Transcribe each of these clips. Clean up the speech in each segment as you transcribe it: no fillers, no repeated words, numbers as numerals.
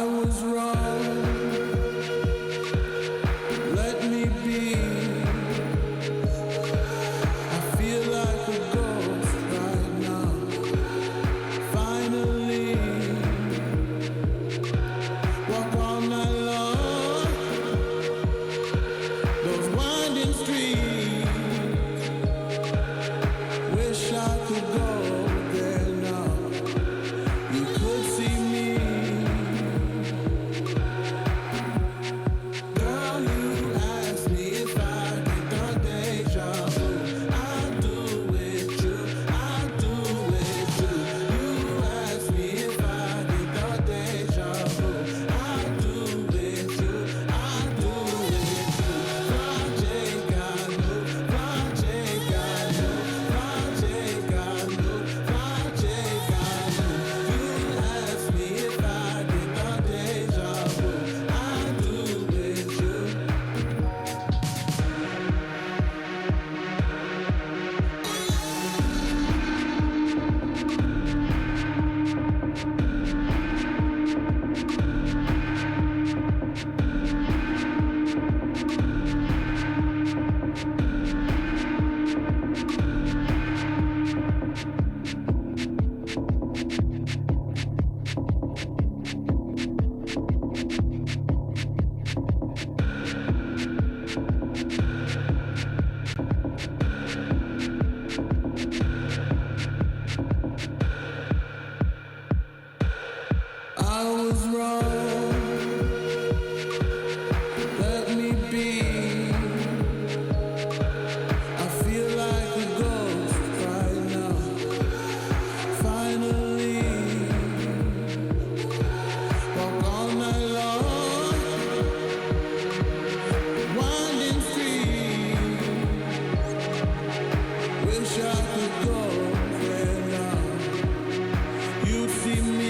I was wrong. Let me be. I feel like a ghost right now. Finally, walk all night long. Those winding streets. Wish I could go there now. You could see me. Girl, you asked me if I get the deja vu. I do with you, I do with you. You asked me if I get the deja vu. I do with you, I do with you. Project I knew, project I knew, project I knew, project I knew. You asked me if I get the deja vu. I do with you. I was wrong. Let me be. I feel like a ghost right now. Finally, walk all night long. Winding streets. Wish I could go there now. You'd see me.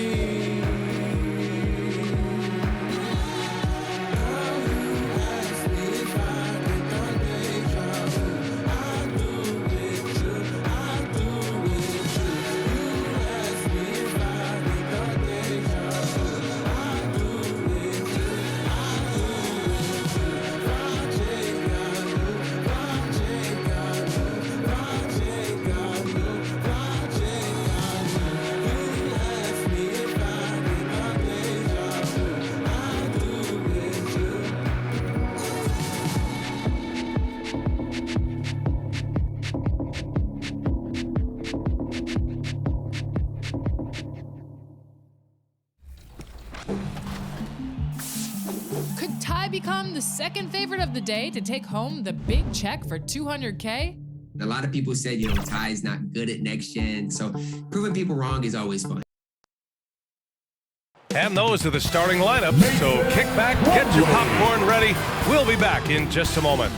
Could Ty become the second favorite of the day to take home the big check for $200K? A lot of people said, Ty's not good at next gen. So proving people wrong is always fun. And those are the starting lineups. So kick back, get your popcorn ready. We'll be back in just a moment.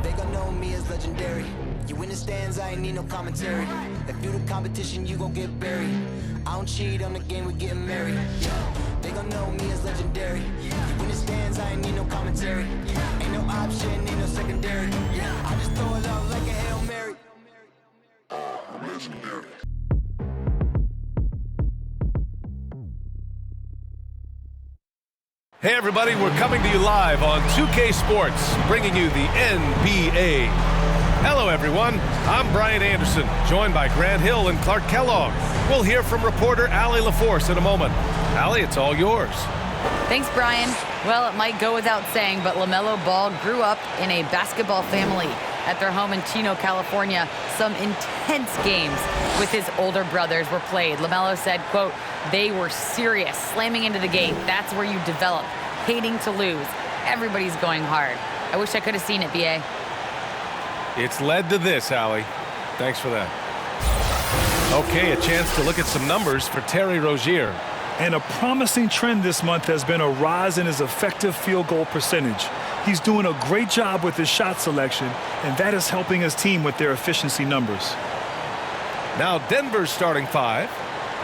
They gon' know me as legendary. You in the stands, I ain't need no commentary. If you the competition, you gon' get buried. I don't cheat on the game, we getting married. They gon' know me as legendary. You in the stands, I ain't need no commentary. Ain't no option, ain't no secondary. I just throw it up like a Hail Mary. I'm legendary. Hey everybody, we're coming to you live on 2K Sports, bringing you the NBA. Hello everyone, I'm Brian Anderson, joined by Grant Hill and Clark Kellogg. We'll hear from reporter Allie LaForce in a moment. Allie, it's all yours. Thanks, Brian. Well, it might go without saying, but LaMelo Ball grew up in a basketball family. At their home in Chino, California, some intense games with his older brothers were played. LaMelo said, quote, "They were serious, slamming into the gate. That's where you develop, hating to lose. Everybody's going hard." I wish I could have seen it, B.A. It's led to this, Allie. Thanks for that. Okay, a chance to look at some numbers for Terry Rozier. And a promising trend this month has been a rise in his effective field goal percentage. He's doing a great job with his shot selection, and that is helping his team with their efficiency numbers. Now Denver's starting five.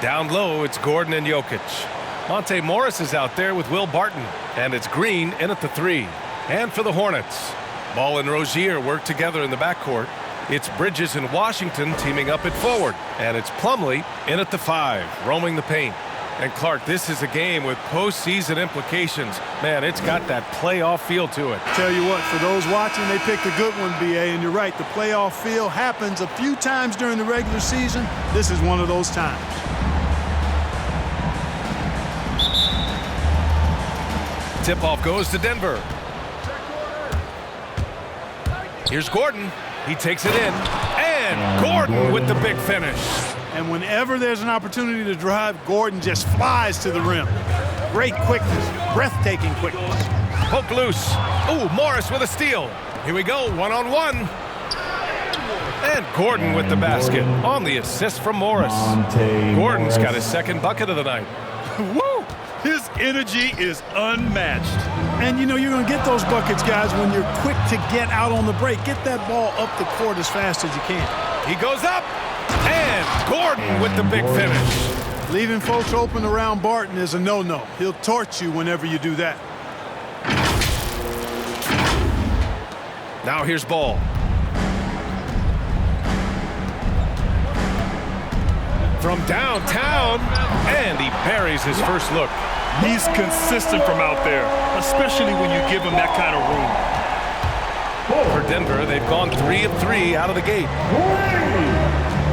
Down low, it's Gordon and Jokic. Monte Morris is out there with Will Barton, and it's Green in at the three. And for the Hornets, Ball and Rozier work together in the backcourt. It's Bridges and Washington teaming up at forward. And it's Plumlee in at the 5, roaming the paint. And Clark, this is a game with postseason implications. Man, it's got that playoff feel to it. Tell you what, for those watching, they picked a good one, BA, and you're right. The playoff feel happens a few times during the regular season. This is one of those times. Tip-off goes to Denver. Here's Gordon. He takes it in. And Gordon with the big finish. And whenever there's an opportunity to drive, Gordon just flies to the rim. Great quickness, breathtaking quickness. Poke loose. Ooh, Morris with a steal. Here we go, one-on-one. And Gordon with the basket on the assist from Morris. Gordon's got his second bucket of the night. Woo! His energy is unmatched. And you know you're going to get those buckets, guys, when you're quick to get out on the break. Get that ball up the court as fast as you can. He goes up. And Gordon with the big finish. Leaving folks open around Barton is a no-no. He'll torch you whenever you do that. Now here's Ball. From downtown, and he buries his first look. He's consistent from out there, especially when you give him that kind of room. For Denver, they've gone 3 of 3 out of the gate.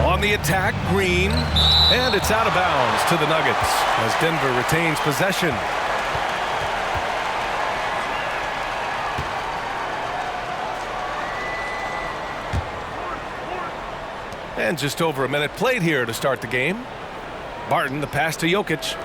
On the attack, Green, and it's out of bounds to the Nuggets as Denver retains possession. And just over a minute played here to start the game. Barton, the pass to Jokic.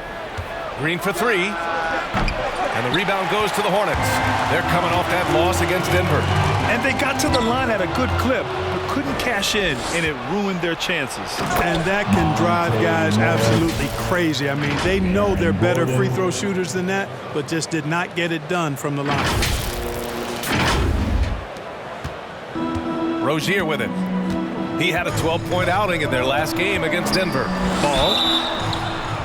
Green for 3. And the rebound goes to the Hornets. They're coming off that loss against Denver. And they got to the line at a good clip, but couldn't cash in, and it ruined their chances. And that can drive guys absolutely crazy. I mean, they know they're better free throw shooters than that, but just did not get it done from the line. Rozier with it. He had a 12-point outing in their last game against Denver. Ball.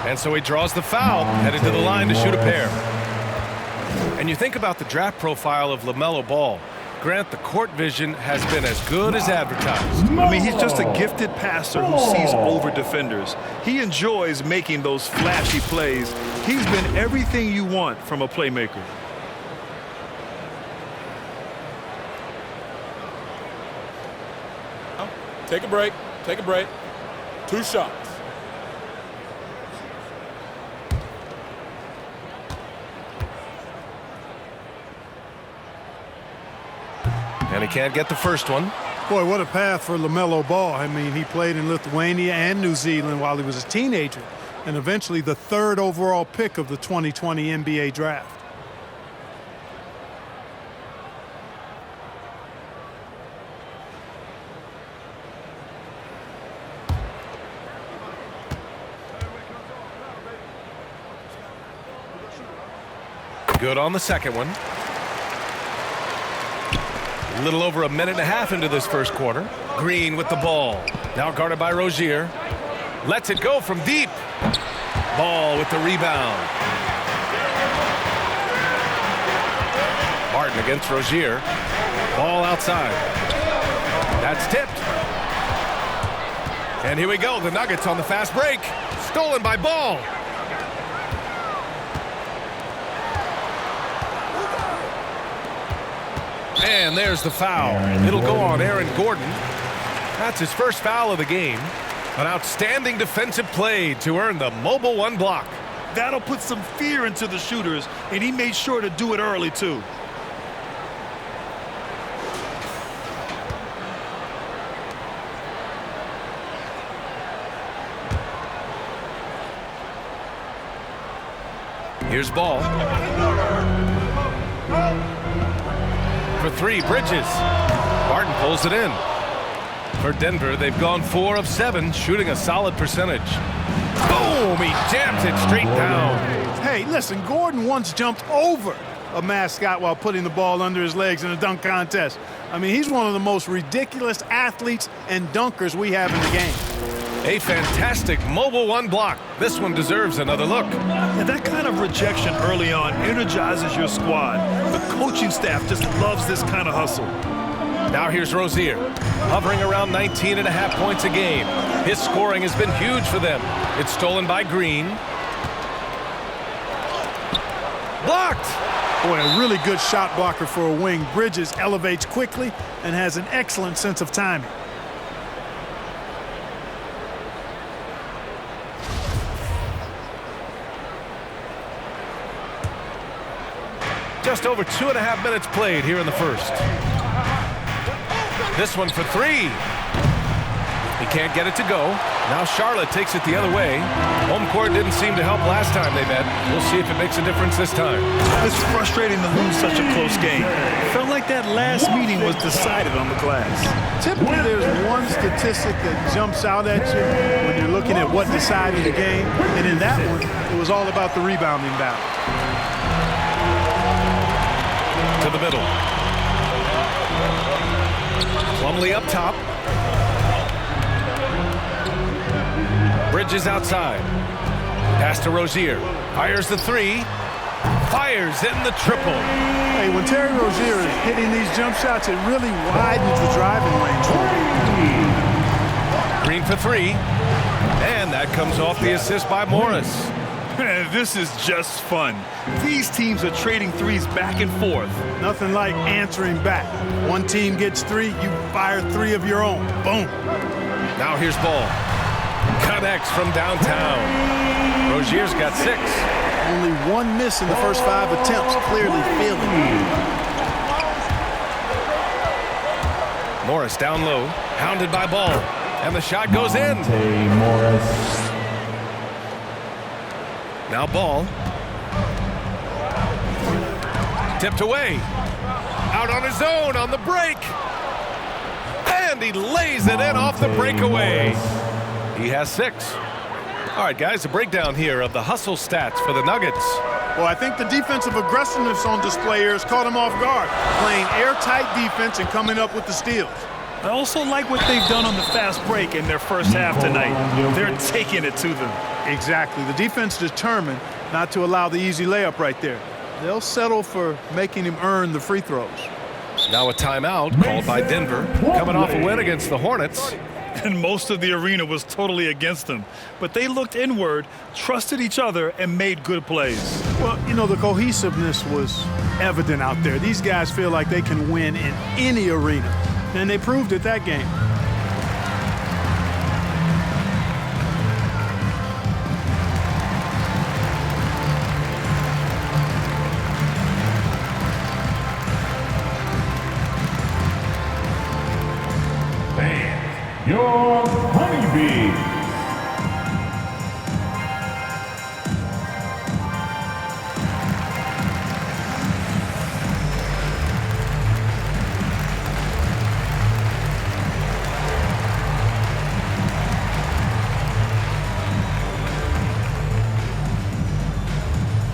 And so he draws the foul, headed to the line to shoot a pair. And you think about the draft profile of LaMelo Ball. Grant, the court vision has been as good as advertised. I mean, he's just a gifted passer who sees over defenders. He enjoys making those flashy plays. He's been everything you want from a playmaker. Take a break. Take a break. 2 shots. And he can't get the first one. Boy, what a path for LaMelo Ball. I mean, he played in Lithuania and New Zealand while he was a teenager, and eventually the 3rd overall pick of the 2020 NBA draft. Good on the second one. A little over a minute and a half into this first quarter. Green with the ball. Now guarded by Rozier. Lets it go from deep. Ball with the rebound. Barton against Rozier. Ball outside. That's tipped. And here we go. The Nuggets on the fast break. Stolen by Ball. And there's the foul. It'll go on Aaron Gordon. That's his first foul of the game. An outstanding defensive play to earn the mobile 1 block. That'll put some fear into the shooters, and he made sure to do it early, too. Here's Ball. For 3, Bridges. Barton pulls it in. For Denver, they've gone 4 of 7, shooting a solid percentage. Boom! He jams it straight down. Hey, listen, Gordon once jumped over a mascot while putting the ball under his legs in a dunk contest. I mean, he's one of the most ridiculous athletes and dunkers we have in the game. A fantastic mobile one block. This one deserves another look. And that kind of rejection early on energizes your squad. The coaching staff just loves this kind of hustle. Now here's Rozier, hovering around 19.5 points a game. His scoring has been huge for them. It's stolen by Green. Blocked! Boy, a really good shot blocker for a wing. Bridges elevates quickly and has an excellent sense of timing. Just over 2.5 minutes played here in the first. This one for three. He can't get it to go. Now Charlotte takes it the other way. Home court didn't seem to help last time they met. We'll see if it makes a difference this time. It's frustrating to lose such a close game. Felt like that last meeting was decided on the glass. Typically, there's one statistic that jumps out at you when you're looking at what decided the game. And in that one, it was all about the rebounding battle. To the middle. Plumlee up top. Bridges outside. Pass to Rozier. Fires the three. Fires in the triple. Hey, when Terry Rozier is hitting these jump shots, it really widens the driving range for him. Green for three. And that comes off the assist by Morris. This is just fun. These teams are trading threes back and forth. Nothing like answering back. One team gets three, you fire three of your own. Boom. Now here's Ball. Connects from downtown. Rozier's got 6. Only one miss in the first 5 attempts. Clearly feeling. Morris down low. Hounded by Ball. And the shot goes in. Morris. Now Ball. Tipped away. Out on his own on the break. And he lays it in off the breakaway. He has 6. All right, guys, a breakdown here of the hustle stats for the Nuggets. Well, I think the defensive aggressiveness on display here has caught him off guard. Playing airtight defense and coming up with the steals. I also like what they've done on the fast break in their first half tonight. They're taking it to them. Exactly. The defense determined not to allow the easy layup right there. They'll settle for making him earn the free throws. Now a timeout called by Denver, coming off a win against the Hornets. And most of the arena was totally against them. But they looked inward, trusted each other, and made good plays. Well, you know, the cohesiveness was evident out there. These guys feel like they can win in any arena. And they proved it that game. Your honeybees.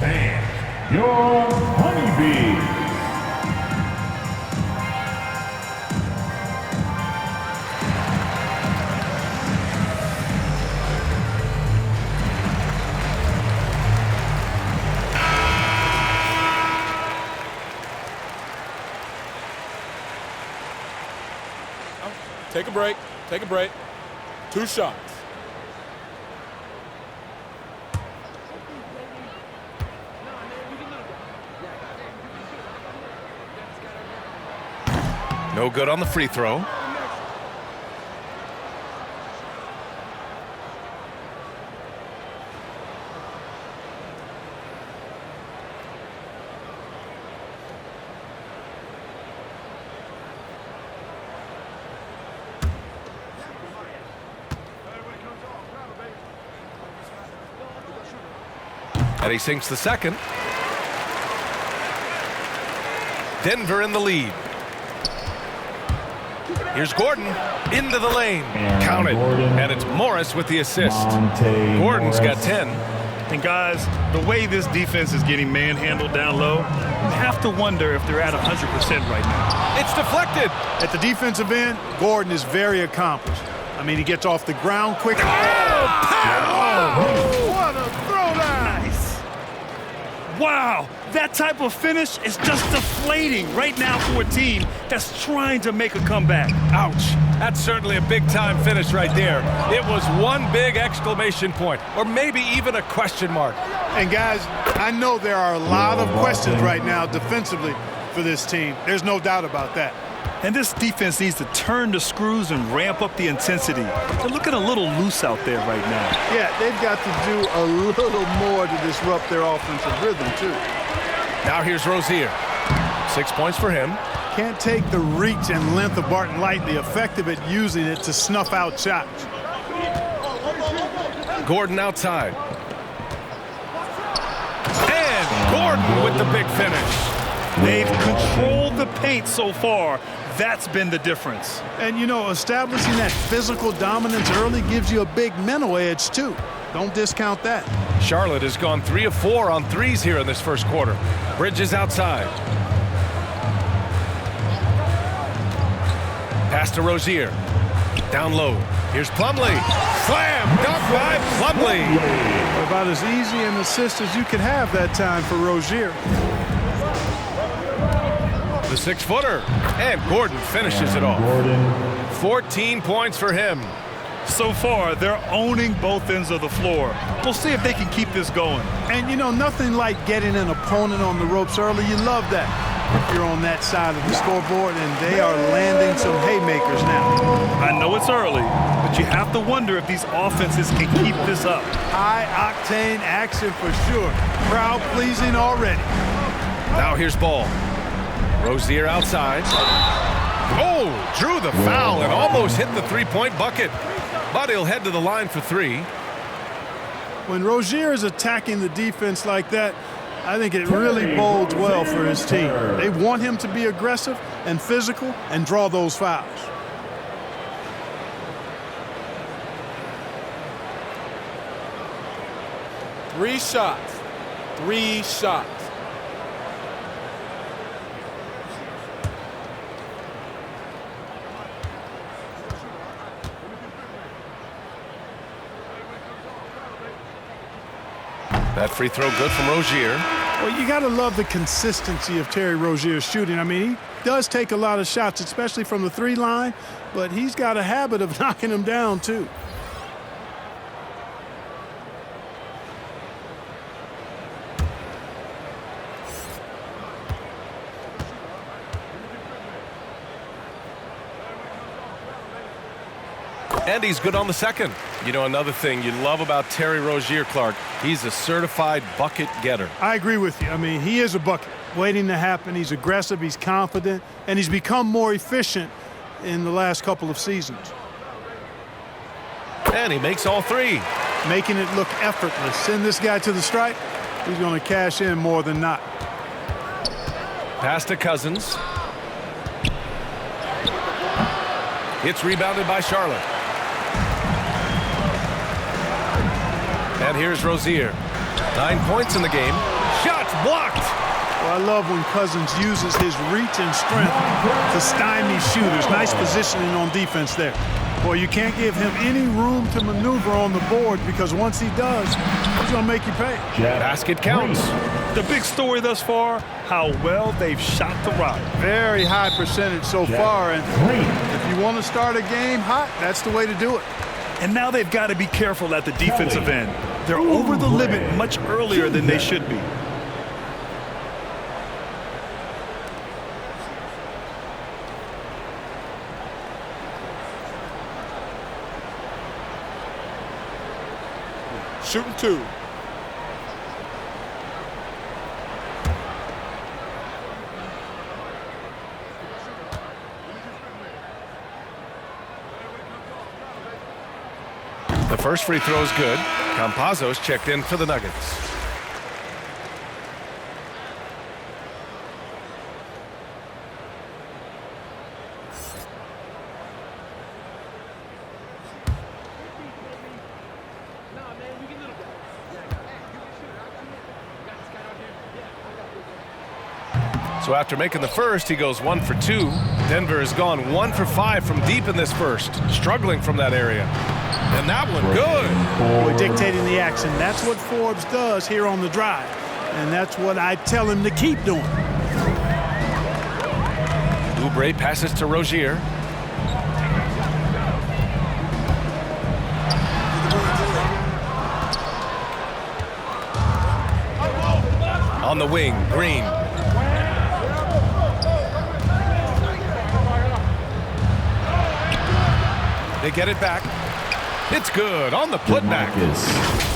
And your honeybees. Take a break. Take a break. 2 shots. No good on the free throw. And he sinks the second. Denver in the lead. Here's Gordon into the lane. Counted. And it's Morris with the assist. Gordon's got 10. And guys, the way this defense is getting manhandled down low, you have to wonder if they're at 100% right now. It's deflected. At the defensive end, Gordon is very accomplished. I mean, he gets off the ground quick. Oh, what a throwdown! Nice. Wow, that type of finish is just deflating right now for a team that's trying to make a comeback. Ouch. That's certainly a big-time finish right there. It was one big exclamation point, or maybe even a question mark. And guys, I know there are a lot of questions right now defensively for this team. There's no doubt about that. And this defense needs to turn the screws and ramp up the intensity. They're looking a little loose out there right now. Yeah, they've got to do a little more to disrupt their offensive rhythm, too. Now here's Rozier. 6 points for him. Can't take the reach and length of Barton lightly, effective at using it to snuff out shots. Gordon outside. And Gordon with the big finish. They've controlled the paint so far. That's been the difference. And, you know, establishing that physical dominance early gives you a big mental edge, too. Don't discount that. Charlotte has gone 3 of 4 on threes here in this first quarter. Bridges outside. Pass to Rozier. Down low. Here's Plumlee. Slam! Dunk by Plumlee. About as easy an assist as you could have that time for Rozier. The 6-footer. And Gordon finishes it off. 14 points for him. So far, they're owning both ends of the floor. We'll see if they can keep this going. And, you know, nothing like getting an opponent on the ropes early. You love that if you're on that side of the scoreboard, and they are landing some haymakers now. I know it's early, but you have to wonder if these offenses can keep this up. High-octane action for sure. Crowd-pleasing already. Now here's Ball. Rozier outside. Oh, drew the foul and almost hit the three-point bucket. But he'll head to the line for 3. When Rozier is attacking the defense like that, I think it really bodes well for his team. They want him to be aggressive and physical and draw those fouls. Three shots. 3 shots. That free throw good from Rozier. Well, you got to love the consistency of Terry Rozier's shooting. I mean, he does take a lot of shots, especially from the 3 line, but he's got a habit of knocking them down, too. And he's good on the second. You know, another thing you love about Terry Rozier, Clark, he's a certified bucket getter. I agree with you. I mean, he is a bucket waiting to happen. He's aggressive, he's confident, and he's become more efficient in the last couple of seasons. And he makes all 3. Making it look effortless. Send this guy to the stripe, he's going to cash in more than not. Pass to Cousins. It's rebounded by Charlotte. And here's Rozier. 9 points in the game. Shots blocked. Well, I love when Cousins uses his reach and strength to stymie shooters. Nice positioning on defense there. Boy, you can't give him any room to maneuver on the board, because once he does, he's going to make you pay. Basket counts. The big story thus far, how well they've shot the rock. Very high percentage so far, and if you want to start a game hot, that's the way to do it. And now they've got to be careful at the defensive end. They're over the limit much earlier than they should be. Shooting 2. The first free throw is good. Campazzo's checked in for the Nuggets. So after making the first, he goes 1 for 2. Denver has gone 1 for 5 from deep in this first, struggling from that area. And that one, good. Boy, dictating the action. That's what Forbes does here on the drive. And that's what I tell him to keep doing. Oubre passes to Rozier. On the wing, Green. They get it back. It's good on the putback.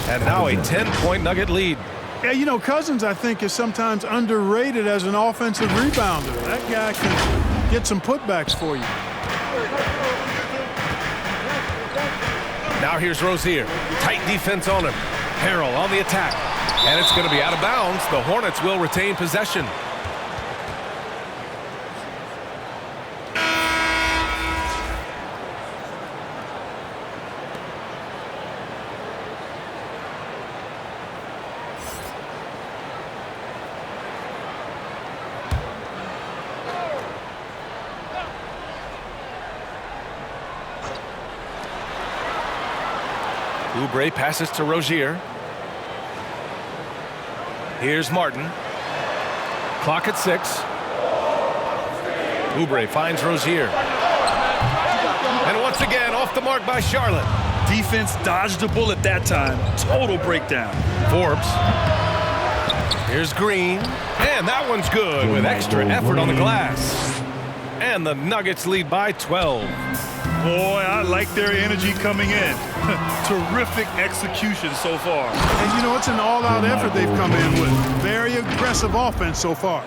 And now a 10-point Nugget lead. Yeah, you know, Cousins, I think, is sometimes underrated as an offensive rebounder. That guy can get some putbacks for you. Now here's Rozier. Tight defense on him. Harrell on the attack. And it's going to be out of bounds. The Hornets will retain possession. Oubre passes to Rozier. Here's Martin. Clock at 6. Oubre finds Rozier. And once again, off the mark by Charlotte. Defense dodged a bullet that time. Total breakdown. Forbes. Here's Green. And that one's good with extra effort on the glass. And the Nuggets lead by 12. Boy, I like their energy coming in. Terrific execution so far. And, you know, it's an all-out effort they've come in with. Very aggressive offense so far.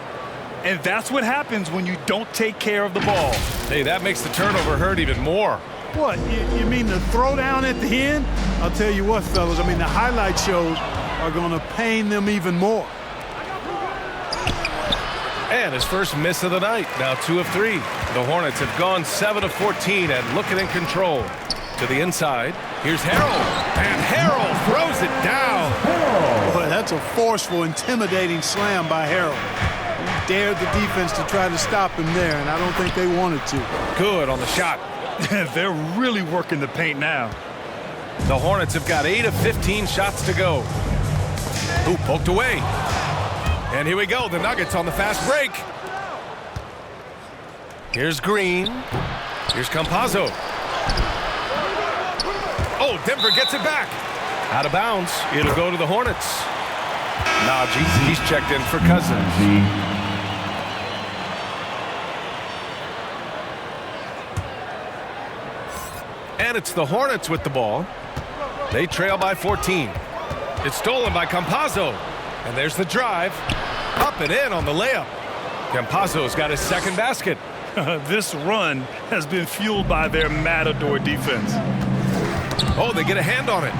And that's what happens when you don't take care of the ball. Hey, that makes the turnover hurt even more. What, you mean the throwdown at the end? I'll tell you what, fellas, I mean, the highlight shows are going to pain them even more. And his first miss of the night, now 2 of 3. The Hornets have gone 7 of 14 and looking in control. To the inside, here's Harrell. And Harrell throws it down. Boy, that's a forceful, intimidating slam by Harrell. He dared the defense to try to stop him there, and I don't think they wanted to. Good on the shot. They're really working the paint now. The Hornets have got 8 of 15 shots to go. Ooh, poked away. And here we go, the Nuggets on the fast break. Here's Green. Here's Campazzo. Oh, Denver gets it back. Out of bounds. It'll go to the Hornets. Najee, he's checked in for Cousins. And it's the Hornets with the ball. They trail by 14. It's stolen by Campazzo. And there's the drive. Up and in on the layup. Campazzo's got his second basket. This run has been fueled by their matador defense. Oh, they get a hand on it.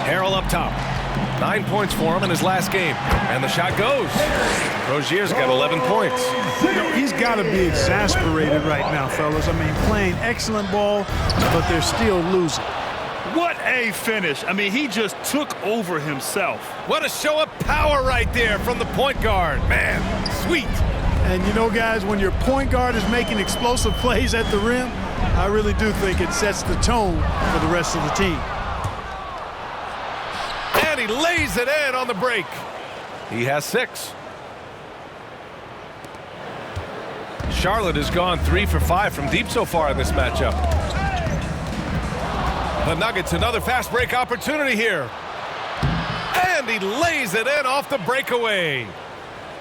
Harrell up top. 9 points for him in his last game. And the shot goes. Rozier's got 11 points. You know, he's got to be exasperated right now, fellas. I mean, playing excellent ball, but they're still losing. What a finish. I mean, he just took over himself. What a show of power right there from the point guard. Man, sweet. And you know, guys, when your point guard is making explosive plays at the rim, I really do think it sets the tone for the rest of the team. And he lays it in on the break. He has 6. Charlotte has gone 3 for 5 from deep so far in this matchup. The Nuggets, another fast break opportunity here. And he lays it in off the breakaway.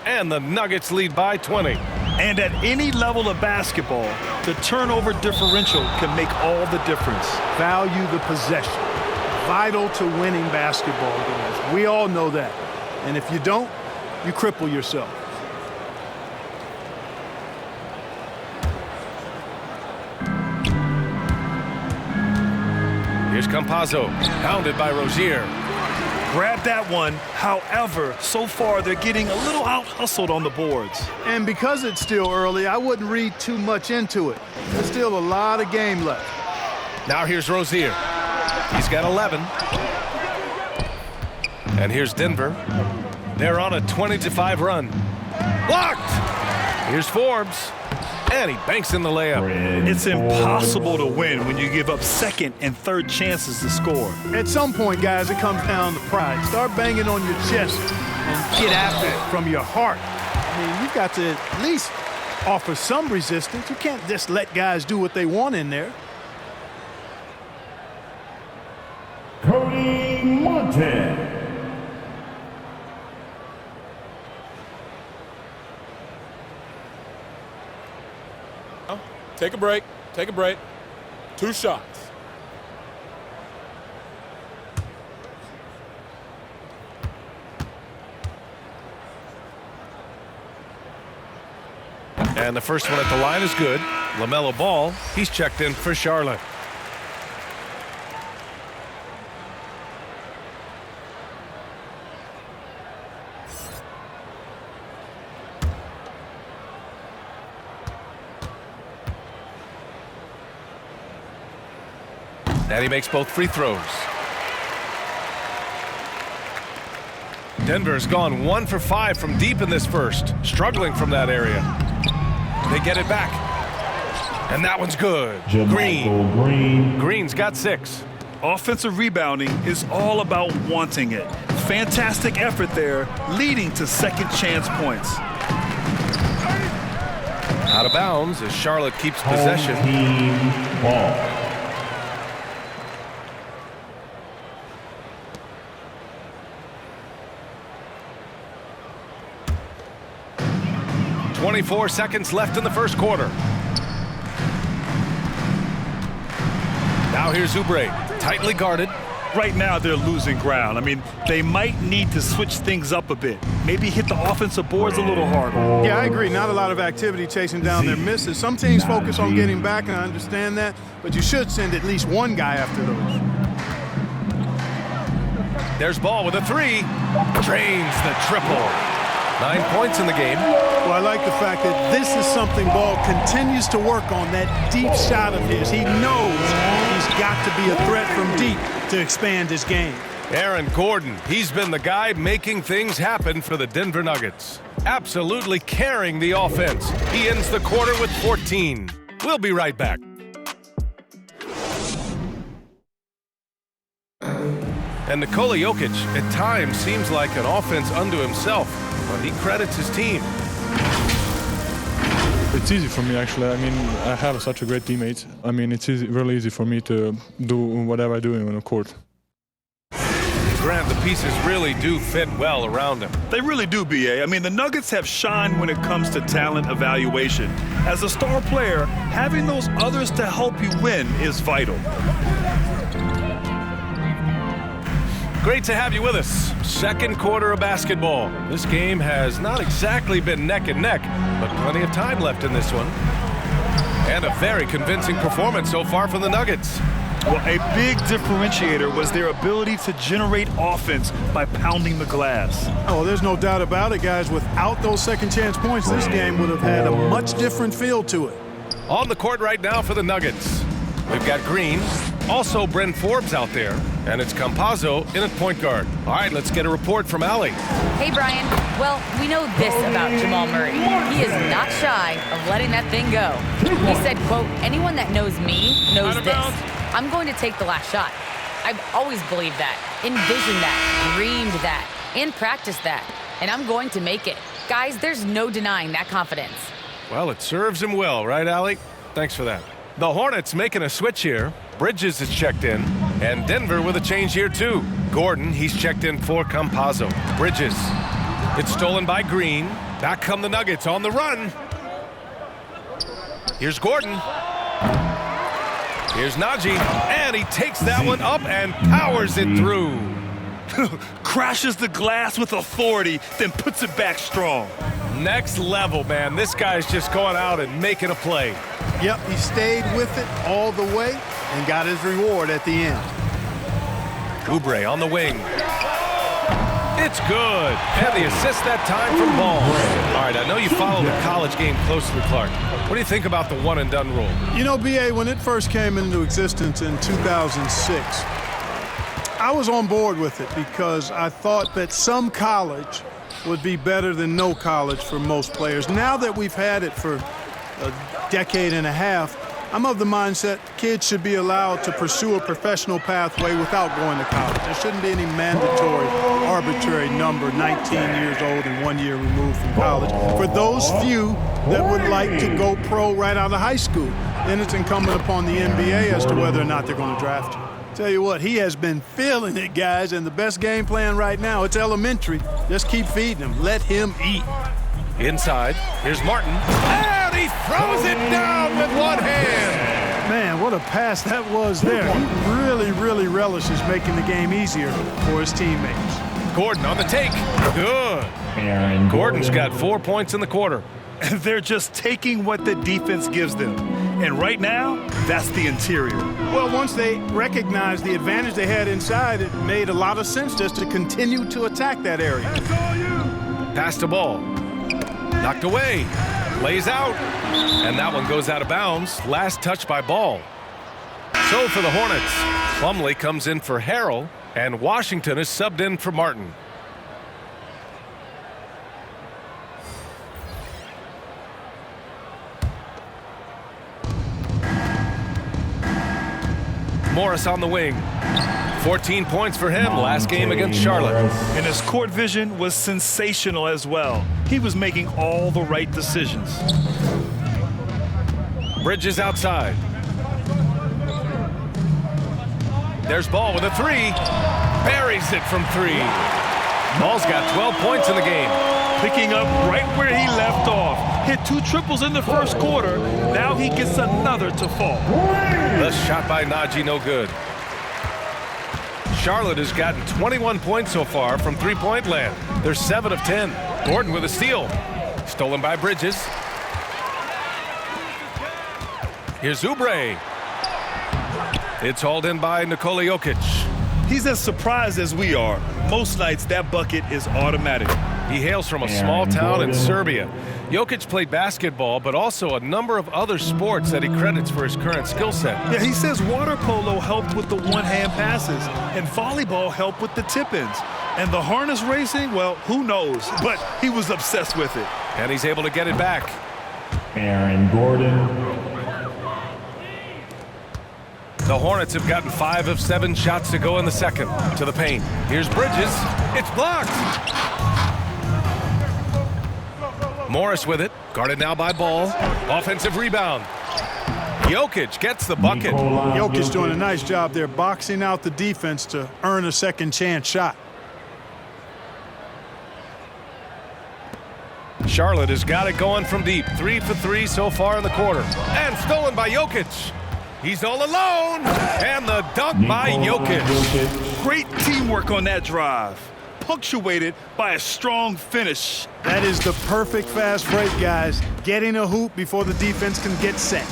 And the Nuggets lead by 20. And at any level of basketball, the turnover differential can make all the difference. Value the possession. Vital to winning basketball games. We all know that. And if you don't, you cripple yourself. Here's Campazzo, pounded by Rozier. Grab that one. However, so far they're getting a little out-hustled on the boards. And because it's still early, I wouldn't read too much into it. There's still a lot of game left. Now here's Rozier. He's got 11. And here's Denver. They're on a 20-5 run. Blocked! Here's Forbes. And he banks in the layup. It's impossible to win when you give up second and third chances to score. At some point, guys, it comes down to pride. Start banging on your chest and get after it from your heart. I mean, you've got to at least offer some resistance. You can't just let guys do what they want in there. Cody Monte. Take a break. Take a break. 2 shots. And the first one at the line is good. LaMelo Ball, he's checked in for Charlotte. And he makes both free throws. Denver's gone 1 for 5 from deep in this first, struggling from that area. They get it back. And that one's good. Green. Green's got 6. Offensive rebounding is all about wanting it. Fantastic effort there, leading to second chance points. Out of bounds as Charlotte keeps possession. Home team ball. .24 seconds left in the first quarter. Now here's Oubre, tightly guarded. Right now they're losing ground. I mean, they might need to switch things up a bit. Maybe hit the offensive boards a little harder. Yeah, I agree. Not a lot of activity chasing down their misses. Some teams focus on getting back, and I understand that, but you should send at least one guy after those. There's Ball with a 3. Drains the triple. 9 points in the game. Well, I like the fact that this is something Ball continues to work on, that deep shot of his. He knows he's got to be a threat from deep to expand his game. Aaron Gordon, he's been the guy making things happen for the Denver Nuggets. Absolutely carrying the offense. He ends the quarter with 14. We'll be right back. And Nikola Jokic, at times, seems like an offense unto himself, but he credits his team. It's easy for me, actually. I mean, I have such a great teammate. I mean, it's really easy for me to do whatever I do on the court. Grant, the pieces really do fit well around him. They really do, B.A. I mean, the Nuggets have shined when it comes to talent evaluation. As a star player, having those others to help you win is vital. Great to have you with us. Second quarter of basketball. This game has not exactly been neck and neck, but plenty of time left in this one. And a very convincing performance so far from the Nuggets. Well, a big differentiator was their ability to generate offense by pounding the glass. Oh, there's no doubt about it, guys. Without those second chance points, this game would have had a much different feel to it. On the court right now for the Nuggets, we've got Green, also Bryn Forbes out there, and it's Campazzo in at point guard. All right, let's get a report from Allie. Hey, Brian. Well, we know this about Jamal Murray. He is not shy of letting that thing go. He said, quote, anyone that knows me knows this. I'm going to take the last shot. I've always believed that, envisioned that, dreamed that, and practiced that. And I'm going to make it. Guys, there's no denying that confidence. Well, it serves him well, right, Allie? Thanks for that. The Hornets making a switch here. Bridges is checked in, and Denver with a change here too. Gordon, he's checked in for Campazzo. Bridges. It's stolen by Green. Back come the Nuggets on the run. Here's Gordon. Here's Najee, and he takes that one up and powers it through. Crashes the glass with authority, then puts it back strong. Next level, man. This guy's just going out and making a play. Yep, he stayed with it all the way and got his reward at the end. Oubre on the wing. It's good. And the assist that time from Ball. All right, I know you follow the college game closely, Clark. What do you think about the one-and-done rule? You know, B.A., when it first came into existence in 2006, I was on board with it because I thought that some college would be better than no college for most players. Now that we've had it for a decade and a half, I'm of the mindset kids should be allowed to pursue a professional pathway without going to college. There shouldn't be any mandatory, arbitrary number, 19 years old and 1 year removed from college. For those few that would like to go pro right out of high school, then it's incumbent upon the NBA as to whether or not they're going to draft you. Tell you what, he has been feeling it, guys, and the best game plan right now, it's elementary. Just keep feeding him. Let him eat. Inside, here's Martin, and he throws it down with one hand. Man, what a pass that was there. He really, really relishes making the game easier for his teammates. Gordon on the take. Good. Aaron Gordon's got 4 points in the quarter. They're just taking what the defense gives them. And right now, that's the interior. Well, once they recognized the advantage they had inside, it made a lot of sense just to continue to attack that area. Passed the ball. Knocked away. Lays out. And that one goes out of bounds. Last touch by Ball. So for the Hornets, Plumlee comes in for Harrell, and Washington is subbed in for Martin. Morris on the wing. 14 points for him last game against Charlotte. And his court vision was sensational as well. He was making all the right decisions. Bridges outside. There's Ball with a three. Buries it from three. Ball's got 12 points in the game. Picking up right where he left off. Hit 2 triples in the first quarter. Now he gets another to fall. The shot by Najee, no good. Charlotte has gotten 21 points so far from three-point land. They're 7 of 10. Gordon with a steal. Stolen by Bridges. Here's Oubre. It's hauled in by Nikola Jokic. He's as surprised as we are. Most nights, that bucket is automatic. He hails from a small town in Serbia. Jokic played basketball, but also a number of other sports that he credits for his current skill set. Yeah, he says water polo helped with the one-hand passes, and volleyball helped with the tip-ins. And the harness racing, well, who knows? But he was obsessed with it. And he's able to get it back. Aaron Gordon. The Hornets have gotten 5 of 7 shots to go in the second. To the paint. Here's Bridges. It's blocked. Morris with it. Guarded now by Ball. Offensive rebound. Jokic gets the bucket. Jokic doing a nice job there, boxing out the defense to earn a second chance shot. Charlotte has got it going from deep. 3 for 3 so far in the quarter. And stolen by Jokic. He's all alone. And the dunk by Jokic. Great teamwork on that drive, punctuated by a strong finish. That is the perfect fast break, guys. Getting a hoop before the defense can get set.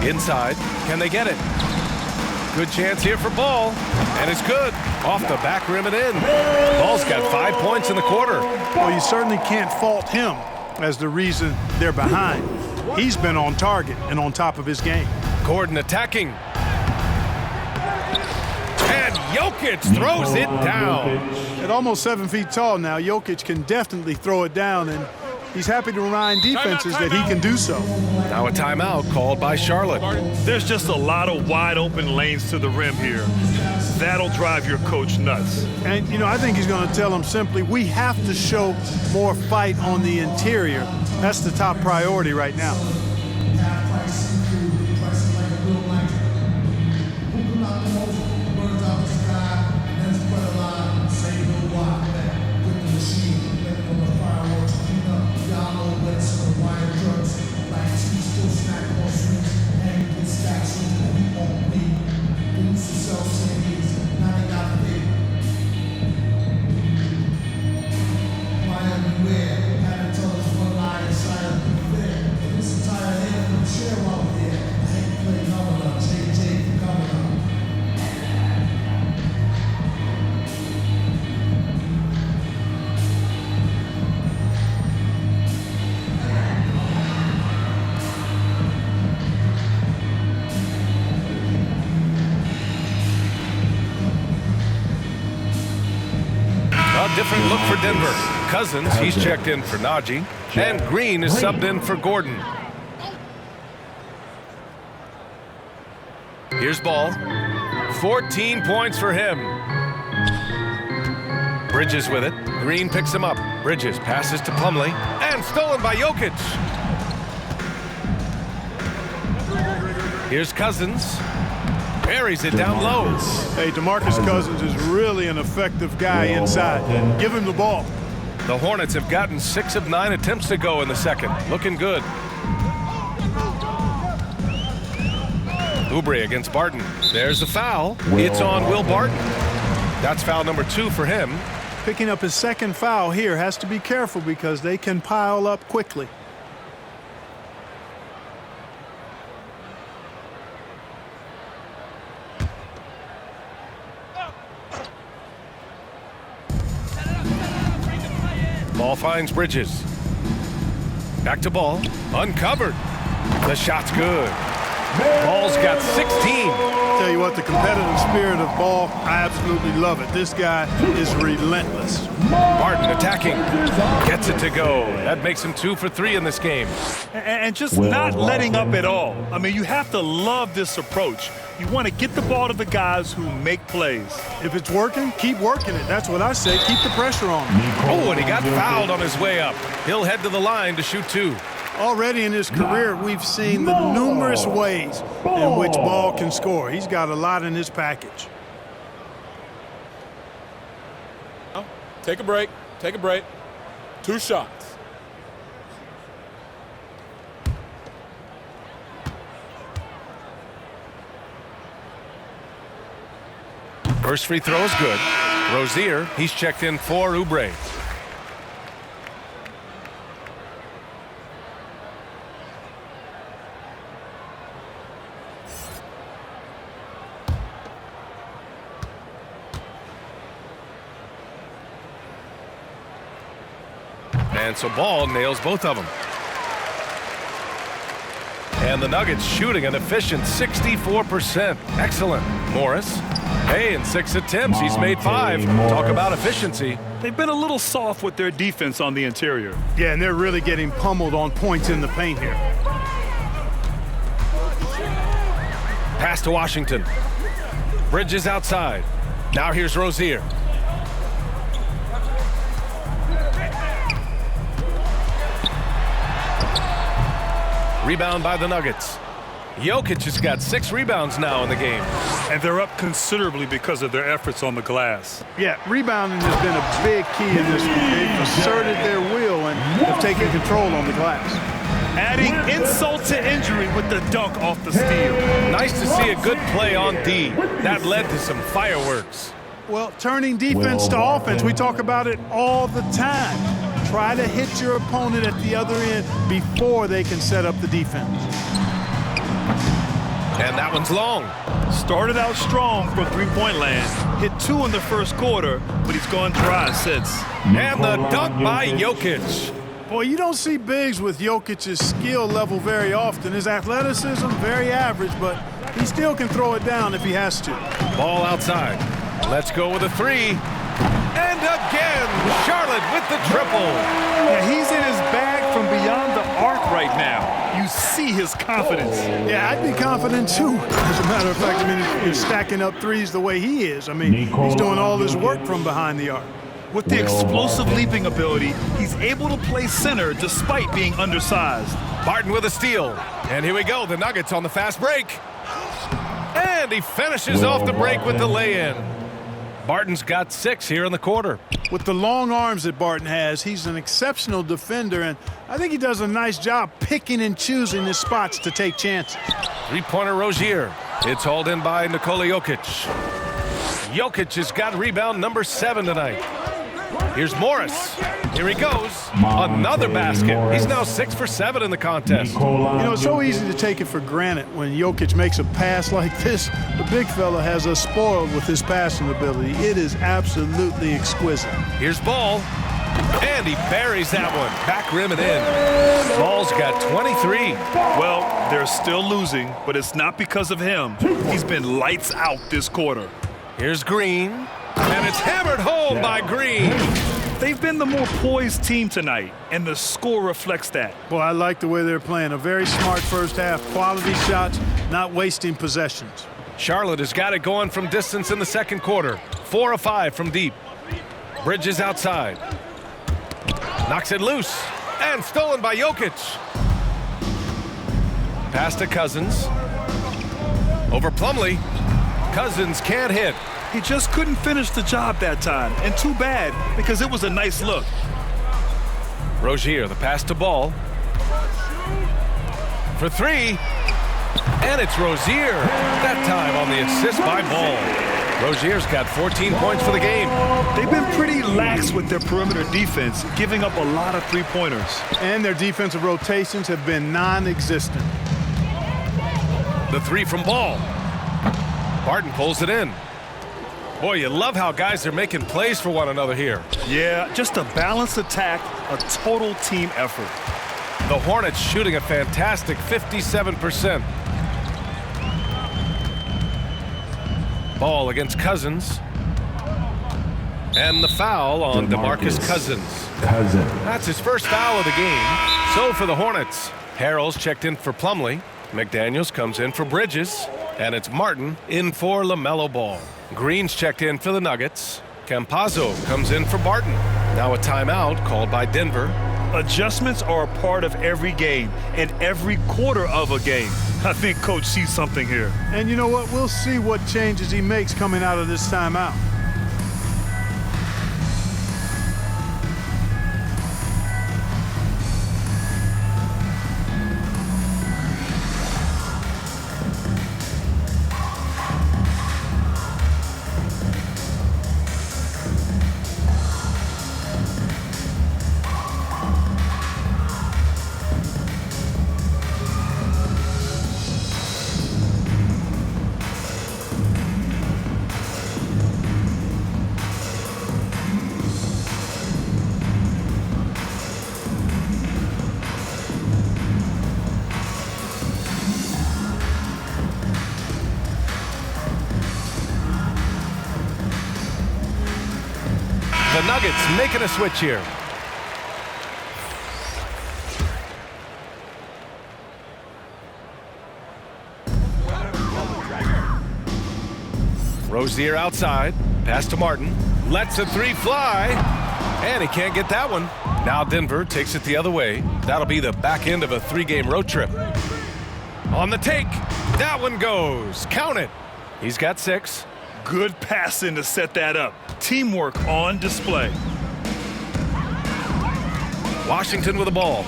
Inside. Can they get it? Good chance here for Ball. And it's good. Off the back rim and in. Ball's got 5 points in the quarter. Well, you certainly can't fault him as the reason they're behind. He's been on target and on top of his game. Gordon attacking. And Jokic throws it down. At almost 7 feet tall now, Jokic can definitely throw it down, and he's happy to remind defenses that he can do so. Now a timeout called by Charlotte. There's just a lot of wide open lanes to the rim here. That'll drive your coach nuts. And, you know, I think he's going to tell them simply, we have to show more fight on the interior. That's the top priority right now. look for Denver. Cousins, he's checked in for Najee. And Green is subbed in for Gordon. Here's Ball. 14 points for him. Bridges with it. Green picks him up. Bridges passes to Plumlee. And stolen by Jokic. Here's Cousins. Buries it down low. Hey, DeMarcus Cousins is really an effective guy inside. Give him the ball. The Hornets have gotten 6 of 9 attempts to go in the second. Looking good. Oubre against Barton. There's the foul. It's on Will Barton. That's foul number 2 for him. Picking up his second foul here. Has to be careful because they can pile up quickly. Ball finds Bridges. Back to Ball. Uncovered. The shot's good. Ball's got 16. Tell you what, the competitive spirit of Ball, I absolutely love it. This guy is relentless. Barton attacking. Gets it to go. That makes him 2 for 3 in this game. And just not letting up at all. I mean, you have to love this approach. You want to get the ball to the guys who make plays. If it's working, keep working it. That's what I say. Keep the pressure on. Oh, and he got fouled on his way up. He'll head to the line to shoot 2. Already in his career, we've seen the numerous ways in which Ball can score. He's got a lot in his package. Take a break. Take a break. 2 shots. First free throw is good. Rozier, he's checked in for Oubre. And so Ball nails both of them. And the Nuggets shooting an efficient 64%. Excellent. Morris. Hey, in 6 attempts, he's made 5. Talk about efficiency. They've been a little soft with their defense on the interior. Yeah, and they're really getting pummeled on points in the paint here. Pass to Washington. Bridges outside. Now here's Rozier. Rebound by the Nuggets. Jokic has got 6 rebounds now in the game. And they're up considerably because of their efforts on the glass. Yeah, rebounding has been a big key in this one. They've asserted their will and have taken control on the glass. Adding insult to injury with the dunk off the steal. Nice to see a good play on D. That led to some fireworks. Well, turning defense to offense, we talk about it all the time. Try to hit your opponent at the other end before they can set up the defense. And that one's long. Started out strong from three-point land. Hit 2 in the first quarter, but he's gone dry since. And the dunk by Jokic. Boy, you don't see bigs with Jokic's skill level very often. His athleticism, very average, but he still can throw it down if he has to. Ball outside. Let's go with a 3. And again, Charlotte with the triple. Yeah, he's in his bag from beyond the arc right now. You see his confidence. Yeah, I'd be confident too. As a matter of fact, I mean, if you're stacking up threes the way he is, I mean, he's doing all his work from behind the arc. With the explosive leaping ability, he's able to play center despite being undersized. Barton with a steal. And here we go, the Nuggets on the fast break. And he finishes off the break with the lay-in. Barton's got 6 here in the quarter. With the long arms that Barton has, he's an exceptional defender, and I think he does a nice job picking and choosing his spots to take chances. Three-pointer Rozier. It's hauled in by Nikola Jokic. Jokic has got rebound number 7 tonight. Here's Morris. Here he goes. Another basket. He's now 6 for 7 in the contest. You know, it's so easy to take it for granted when Jokic makes a pass like this. The big fella has us spoiled with his passing ability. It is absolutely exquisite. Here's Ball. And he buries that one. Back rim and in. Ball's got 23. Well, they're still losing, but it's not because of him. He's been lights out this quarter. Here's Green. And it's hammered home by Green. They've been the more poised team tonight, and the score reflects that. Well, I like the way they're playing. A very smart first half. Quality shots, not wasting possessions. Charlotte has got it going from distance in the second quarter. 4 of 5 from deep. Bridges outside. Knocks it loose. And stolen by Jokic. Pass to Cousins. Over Plumlee. Cousins can't hit. He just couldn't finish the job that time, and too bad because it was a nice look. Rozier, the pass to Ball. For 3. And it's Rozier. That time on the assist by Ball. Rozier's got 14 points for the game. They've been pretty lax with their perimeter defense, giving up a lot of three-pointers. And their defensive rotations have been non-existent. The 3 from Ball. Barton pulls it in. Boy, you love how guys are making plays for one another here. Yeah, just a balanced attack, a total team effort. The Hornets shooting a fantastic 57%. Ball against Cousins. And the foul on DeMarcus Cousins. That's his first foul of the game. So for the Hornets, Harrell's checked in for Plumlee. McDaniels comes in for Bridges. And it's Martin in for LaMelo Ball. Green's checked in for the Nuggets. Campazzo comes in for Barton. Now a timeout called by Denver. Adjustments are a part of every game and every quarter of a game. I think Coach sees something here. And you know what? We'll see what changes he makes coming out of this timeout. The Nuggets making a switch here. Rozier outside. Pass to Martin. Lets a 3 fly. And he can't get that one. Now Denver takes it the other way. That'll be the back end of a 3-game road trip. On the take. That one goes. Count it. He's got 6. Good passing to set that up. Teamwork on display. Washington with the ball.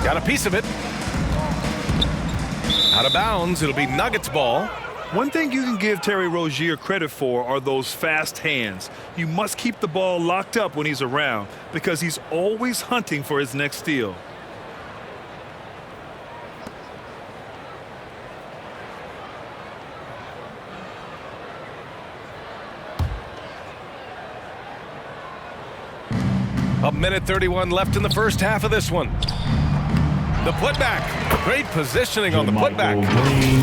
Got a piece of it. Out of bounds. It'll be Nuggets ball. One thing you can give Terry Rozier credit for are those fast hands. You must keep the ball locked up when he's around because he's always hunting for his next steal. A minute 31 left in the first half of this one. The putback. Great positioning on the putback.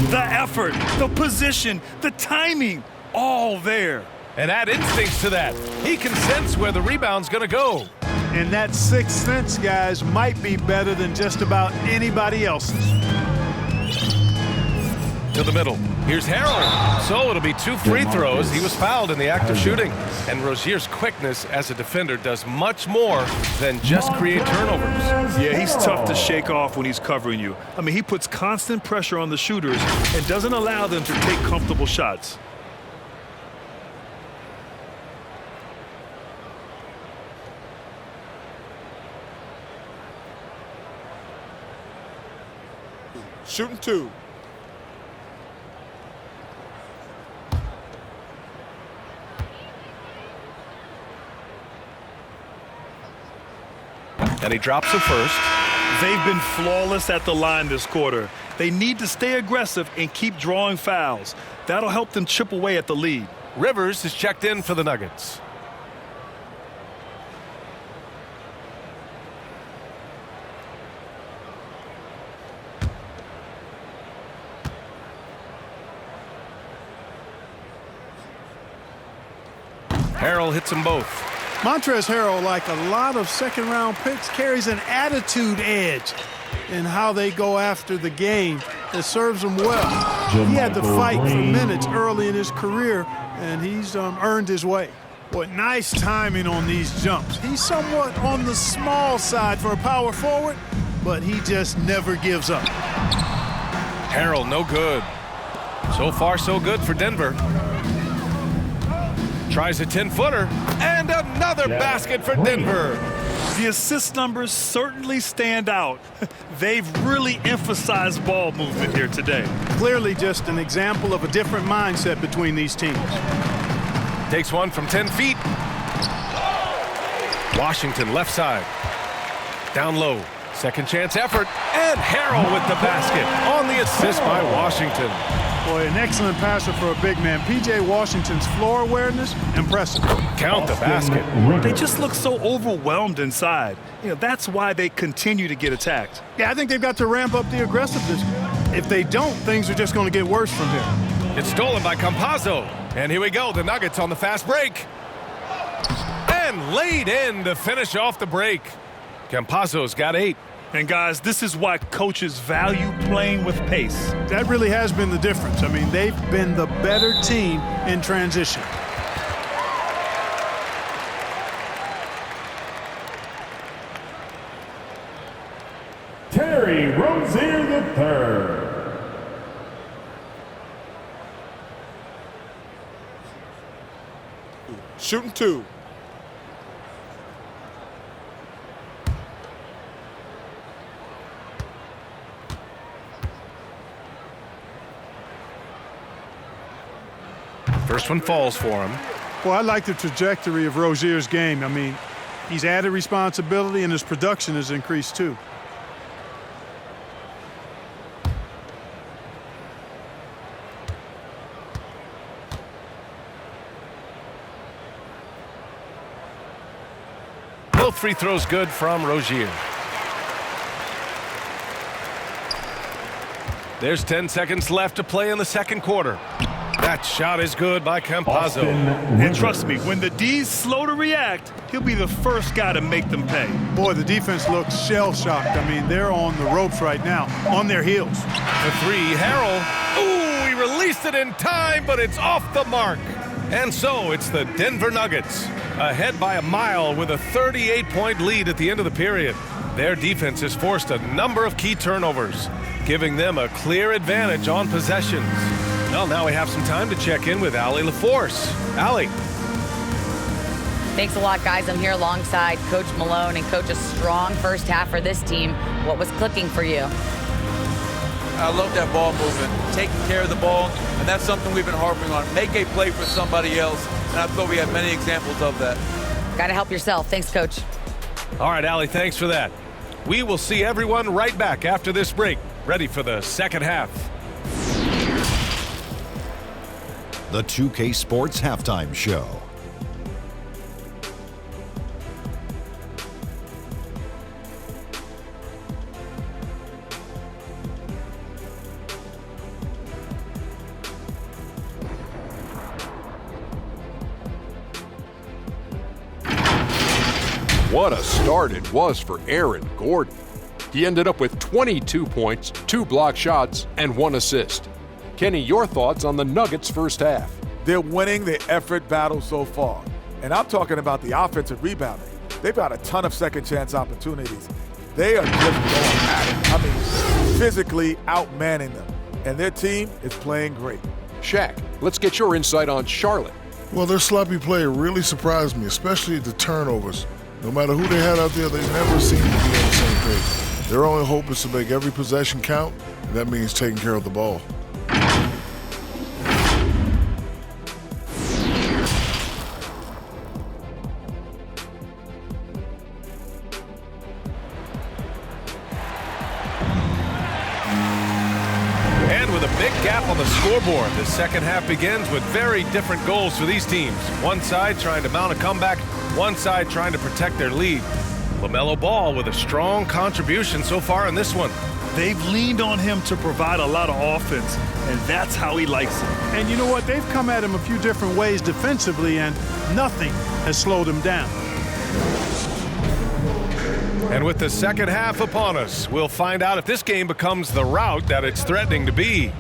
The effort, the position, the timing, all there. And add instincts to that. He can sense where the rebound's going to go. And that sixth sense, guys, might be better than just about anybody else's. To the middle. Here's Harrell. So it'll be 2 free throws. He was fouled in the act of shooting. And Rozier's quickness as a defender does much more than just create turnovers. Yeah, he's tough to shake off when he's covering you. I mean, he puts constant pressure on the shooters and doesn't allow them to take comfortable shots. Shooting 2. And he drops it first. They've been flawless at the line this quarter. They need to stay aggressive and keep drawing fouls. That'll help them chip away at the lead. Rivers is checked in for the Nuggets. Harrell hits them both. Montrezl Harrell, like a lot of second-round picks, carries an attitude edge in how they go after the game that serves him well. He had to fight for minutes early in his career, and he's earned his way. Boy, nice timing on these jumps. He's somewhat on the small side for a power forward, but he just never gives up. Harrell, no good. So far, so good for Denver. Tries a 10-footer, and another basket for Denver. The assist numbers certainly stand out. They've really emphasized ball movement here today. Clearly just an example of a different mindset between these teams. Takes one from 10 feet. Washington left side. Down low. Second chance effort. And Harrell with the basket on the assist by Washington. Boy, an excellent passer for a big man. P.J. Washington's floor awareness, impressive. Count the basket. They just look so overwhelmed inside. That's why they continue to get attacked. Yeah, I think they've got to ramp up the aggressiveness. If they don't, things are just going to get worse from here. It's stolen by Campazzo. And here we go, the Nuggets on the fast break. And laid in to finish off the break. Campazzo's got 8. And guys, this is why coaches value playing with pace. That really has been the difference. I mean, they've been the better team in transition. Terry Rozier III. Shooting 2. First one falls for him. Well, I like the trajectory of Rozier's game. I mean, he's added responsibility and his production has increased too. Both free throws good from Rozier. There's 10 seconds left to play in the second quarter. That shot is good by Campazzo. And trust me, when the D's slow to react, he'll be the first guy to make them pay. Boy, the defense looks shell-shocked. I mean, they're on the ropes right now, on their heels. The 3, Harrell. Ooh, he released it in time, but it's off the mark. And so it's the Denver Nuggets, ahead by a mile with a 38-point lead at the end of the period. Their defense has forced a number of key turnovers, giving them a clear advantage on possessions. Well, now we have some time to check in with Allie LaForce. Allie. Thanks a lot, guys. I'm here alongside Coach Malone, and Coach, a strong first half for this team. What was clicking for you? I love that ball movement, taking care of the ball, and that's something we've been harping on. Make a play for somebody else, and I thought we had many examples of that. Got to help yourself. Thanks, Coach. All right, Allie, thanks for that. We will see everyone right back after this break, ready for the second half. The 2K Sports Halftime Show. What a start it was for Aaron Gordon. He ended up with 22 points, 2 block shots, and 1 assist. Kenny, your thoughts on the Nuggets' first half? They're winning the effort battle so far. And I'm talking about the offensive rebounding. They've got a ton of second chance opportunities. They are just going at it. I mean, physically outmanning them. And their team is playing great. Shaq, let's get your insight on Charlotte. Well, their sloppy play really surprised me, especially the turnovers. No matter who they had out there, they never seemed to be on the same page. Their only hope is to make every possession count, and that means taking care of the ball. Gap on the scoreboard. The second half begins with very different goals for these teams. One side trying to mount a comeback, one side trying to protect their lead. LaMelo Ball with a strong contribution so far in this one. They've leaned on him to provide a lot of offense, and that's how he likes it. And you know what? They've come at him a few different ways defensively, and nothing has slowed him down. And with the second half upon us, we'll find out if this game becomes the rout that it's threatening to be.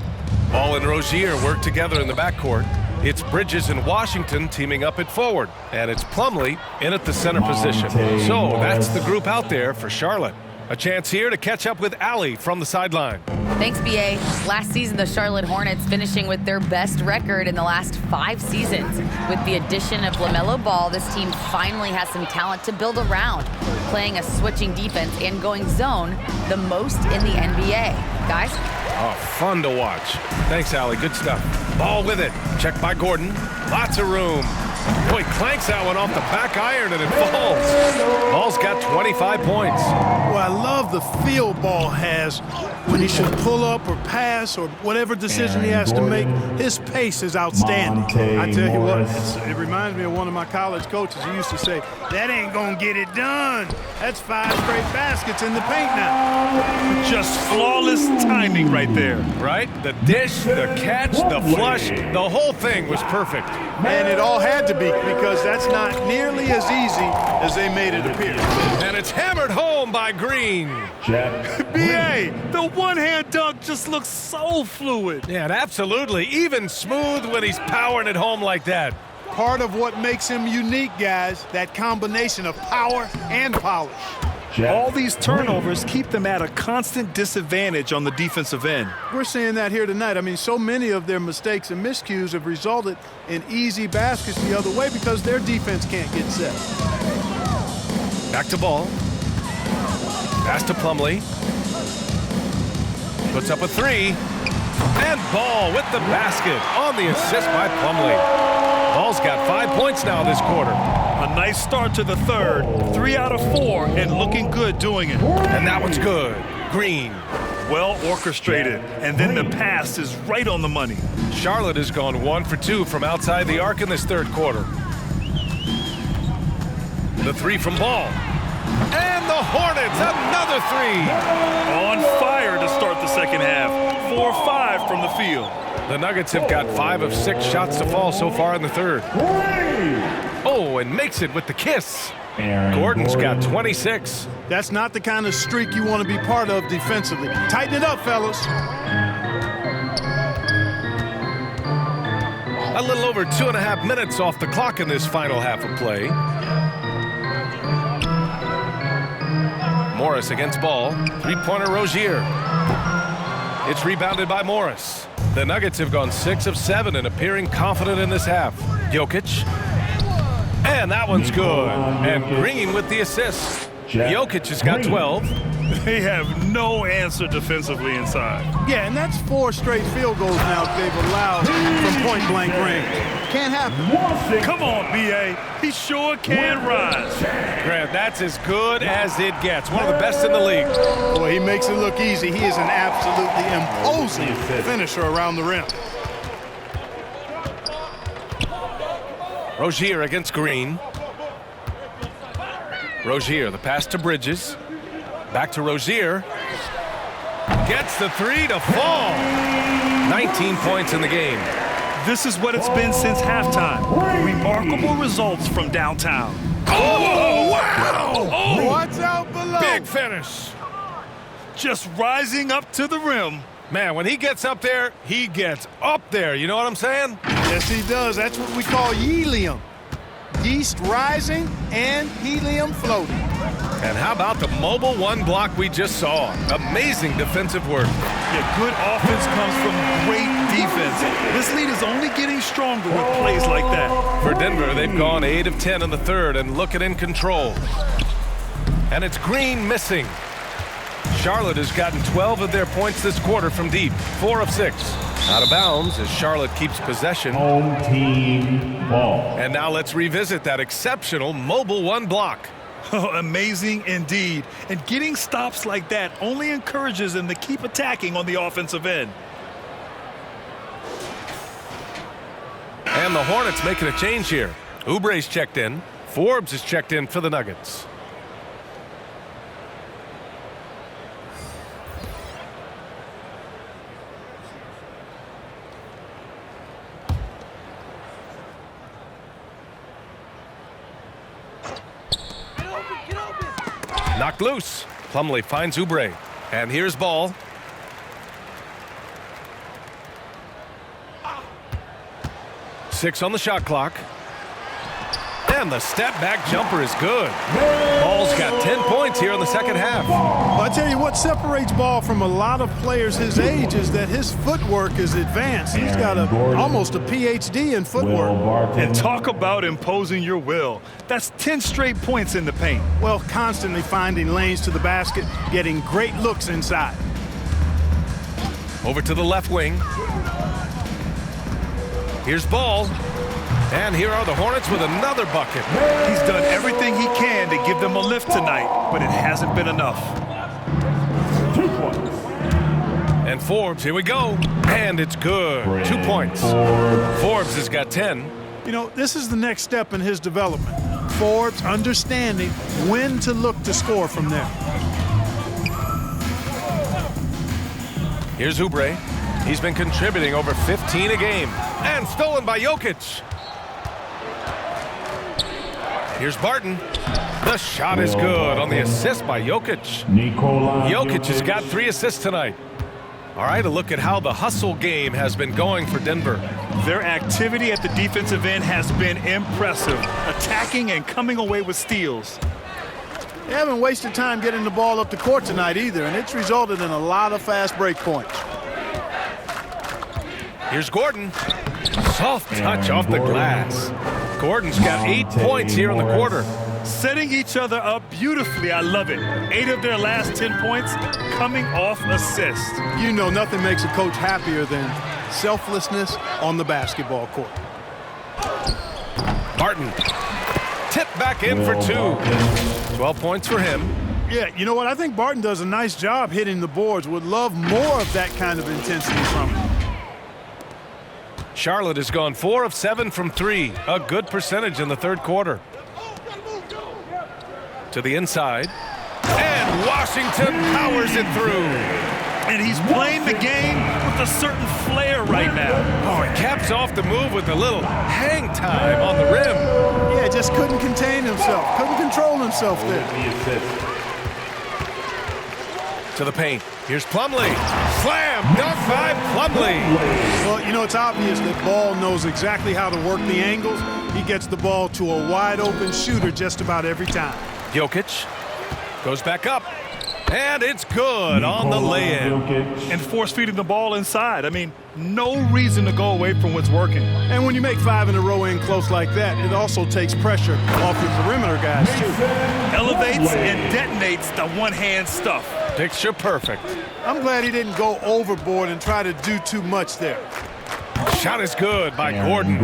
Ball and Rozier work together in the backcourt. It's Bridges and Washington teaming up at forward, and it's Plumlee in at the center position. So that's the group out there for Charlotte. A chance here to catch up with Allie from the sideline. Thanks, B.A. Last season, the Charlotte Hornets finishing with their best record in the last 5 seasons. With the addition of LaMelo Ball, this team finally has some talent to build around, playing a switching defense and going zone the most in the NBA. Guys? Oh, fun to watch. Thanks, Allie. Good stuff. Ball with it. Checked by Gordon. Lots of room. Boy, clanks that one off the back iron and it falls. Ball's got 25 points. Well, I love the feel Ball has when he should pull up or pass or whatever decision he has to make. His pace is outstanding. I tell you what, it reminds me of one of my college coaches who used to say, that ain't gonna get it done. That's 5 straight baskets in the paint now. Just flawless timing right there. Right? The dish, the catch, the flush, the whole thing was perfect. And it all had to be, because that's not nearly as easy as they made it appear. And it's hammered home by Green. B.A., the one-hand dunk just looks so fluid. Yeah, absolutely. Even smooth when he's powering it home like that. Part of what makes him unique, guys, that combination of power and polish. All these turnovers keep them at a constant disadvantage on the defensive end. We're seeing that here tonight. I mean, so many of their mistakes and miscues have resulted in easy baskets the other way because their defense can't get set. Back to Ball. Pass to Plumlee. Puts up a 3. And Ball with the basket on the assist by Plumlee. Ball's got 5 points now this quarter. A nice start to the third. 3 out of 4 and looking good doing it. And that one's good. Green. Well orchestrated. And then the pass is right on the money. Charlotte has gone 1 for 2 from outside the arc in this third quarter. The 3 from Ball. And the Hornets, another 3. On fire to start the second half. 4-5 from the field. The Nuggets have got 5 of 6 shots to fall so far in the third. Oh, and makes it with the kiss. Gordon's got 26. That's not the kind of streak you want to be part of defensively. Tighten it up, fellas. A little over 2.5 minutes off the clock in this final half of play. Morris against Ball. 3-pointer Rozier. It's rebounded by Morris. The Nuggets have gone 6 of 7 and appearing confident in this half. Jokic. And that one's good. And Green with the assist. Jokic has got 12. They have no answer defensively inside. Yeah, and that's 4 straight field goals now they've allowed from point-blank range. Can't happen. Come on, B.A. He sure can rise. Grant, that's as good as it gets. One of the best in the league. Boy, he makes it look easy. He is an absolutely imposing finisher around the rim. Rozier against Green. Rozier, the pass to Bridges. Back to Rozier. Gets the 3 to fall. 19 points in the game. This is what it's been since halftime. Remarkable results from downtown. Oh, wow! Oh, watch out below. Big finish. Just rising up to the rim. Man, when he gets up there, he gets up there. You know what I'm saying? Yes, he does. That's what we call helium. Yeast rising and helium floating. And how about the mobile 1 block we just saw? Amazing defensive work. Yeah, good offense comes from great defense. This lead is only getting stronger with plays like that. For Denver, they've gone 8 of 10 in the third and looking in control. And it's Green missing. Charlotte has gotten 12 of their points this quarter from deep, 4 of 6. Out of bounds as Charlotte keeps possession. Home team ball. And now let's revisit that exceptional mobile 1 block. Oh, amazing indeed. And getting stops like that only encourages them to keep attacking on the offensive end. And the Hornets making a change here. Oubre's checked in. Forbes is checked in for the Nuggets. Knocked loose. Plumlee finds Oubre. And here's ball. Six on the shot clock. And the step-back jumper is good. Ball's got 10 points here in the second half. Well, I tell you what separates Ball from a lot of players his age is that his footwork is advanced. He's got almost a PhD in footwork. And talk about imposing your will. That's 10 straight points in the paint. Well, constantly finding lanes to the basket, getting great looks inside. Over to the left wing. Here's Ball. And here are the Hornets with another bucket. He's done everything he can to give them a lift tonight, but it hasn't been enough. And Forbes, here we go. And it's good. 2 points. Forbes has got 10. You know, this is the next step in his development. Forbes understanding when to look to score from there. Here's Oubre. He's been contributing over 15 a game. And stolen by Jokic. Here's Barton. The shot is good on the assist by Jokic. Jokic has got 3 assists tonight. All right, a look at how the hustle game has been going for Denver. Their activity at the defensive end has been impressive, attacking and coming away with steals. They haven't wasted time getting the ball up the court tonight either, and it's resulted in a lot of fast break points. Here's Gordon. Soft touch off the glass. Gordon's got 8 points here in the quarter. Setting each other up beautifully. I love it. 8 of their last 10 points coming off assists. You know nothing makes a coach happier than selflessness on the basketball court. Barton. Tipped back in for 2. 12 points for him. Yeah, you know what? I think Barton does a nice job hitting the boards. Would love more of that kind of intensity from him. Charlotte has gone 4 of 7 from 3. A good percentage in the third quarter. To the inside. And Washington powers it through. And he's playing the game with a certain flair right now. Oh, he caps off the move with a little hang time on the rim. Yeah, just couldn't contain himself. Couldn't control himself there. To the paint. Here's Plumlee. Slam dunk by Plumlee. Well, you know, it's obvious that Ball knows exactly how to work the angles. He gets the ball to a wide-open shooter just about every time. Jokic goes back up. And it's good on the lay-in. And force-feeding the ball inside. I mean, no reason to go away from what's working. And when you make 5 in a row in close like that, it also takes pressure off your perimeter guys, too. Elevates and detonates the one-hand stuff. Picture perfect. I'm glad he didn't go overboard and try to do too much there. Shot is good by Gordon.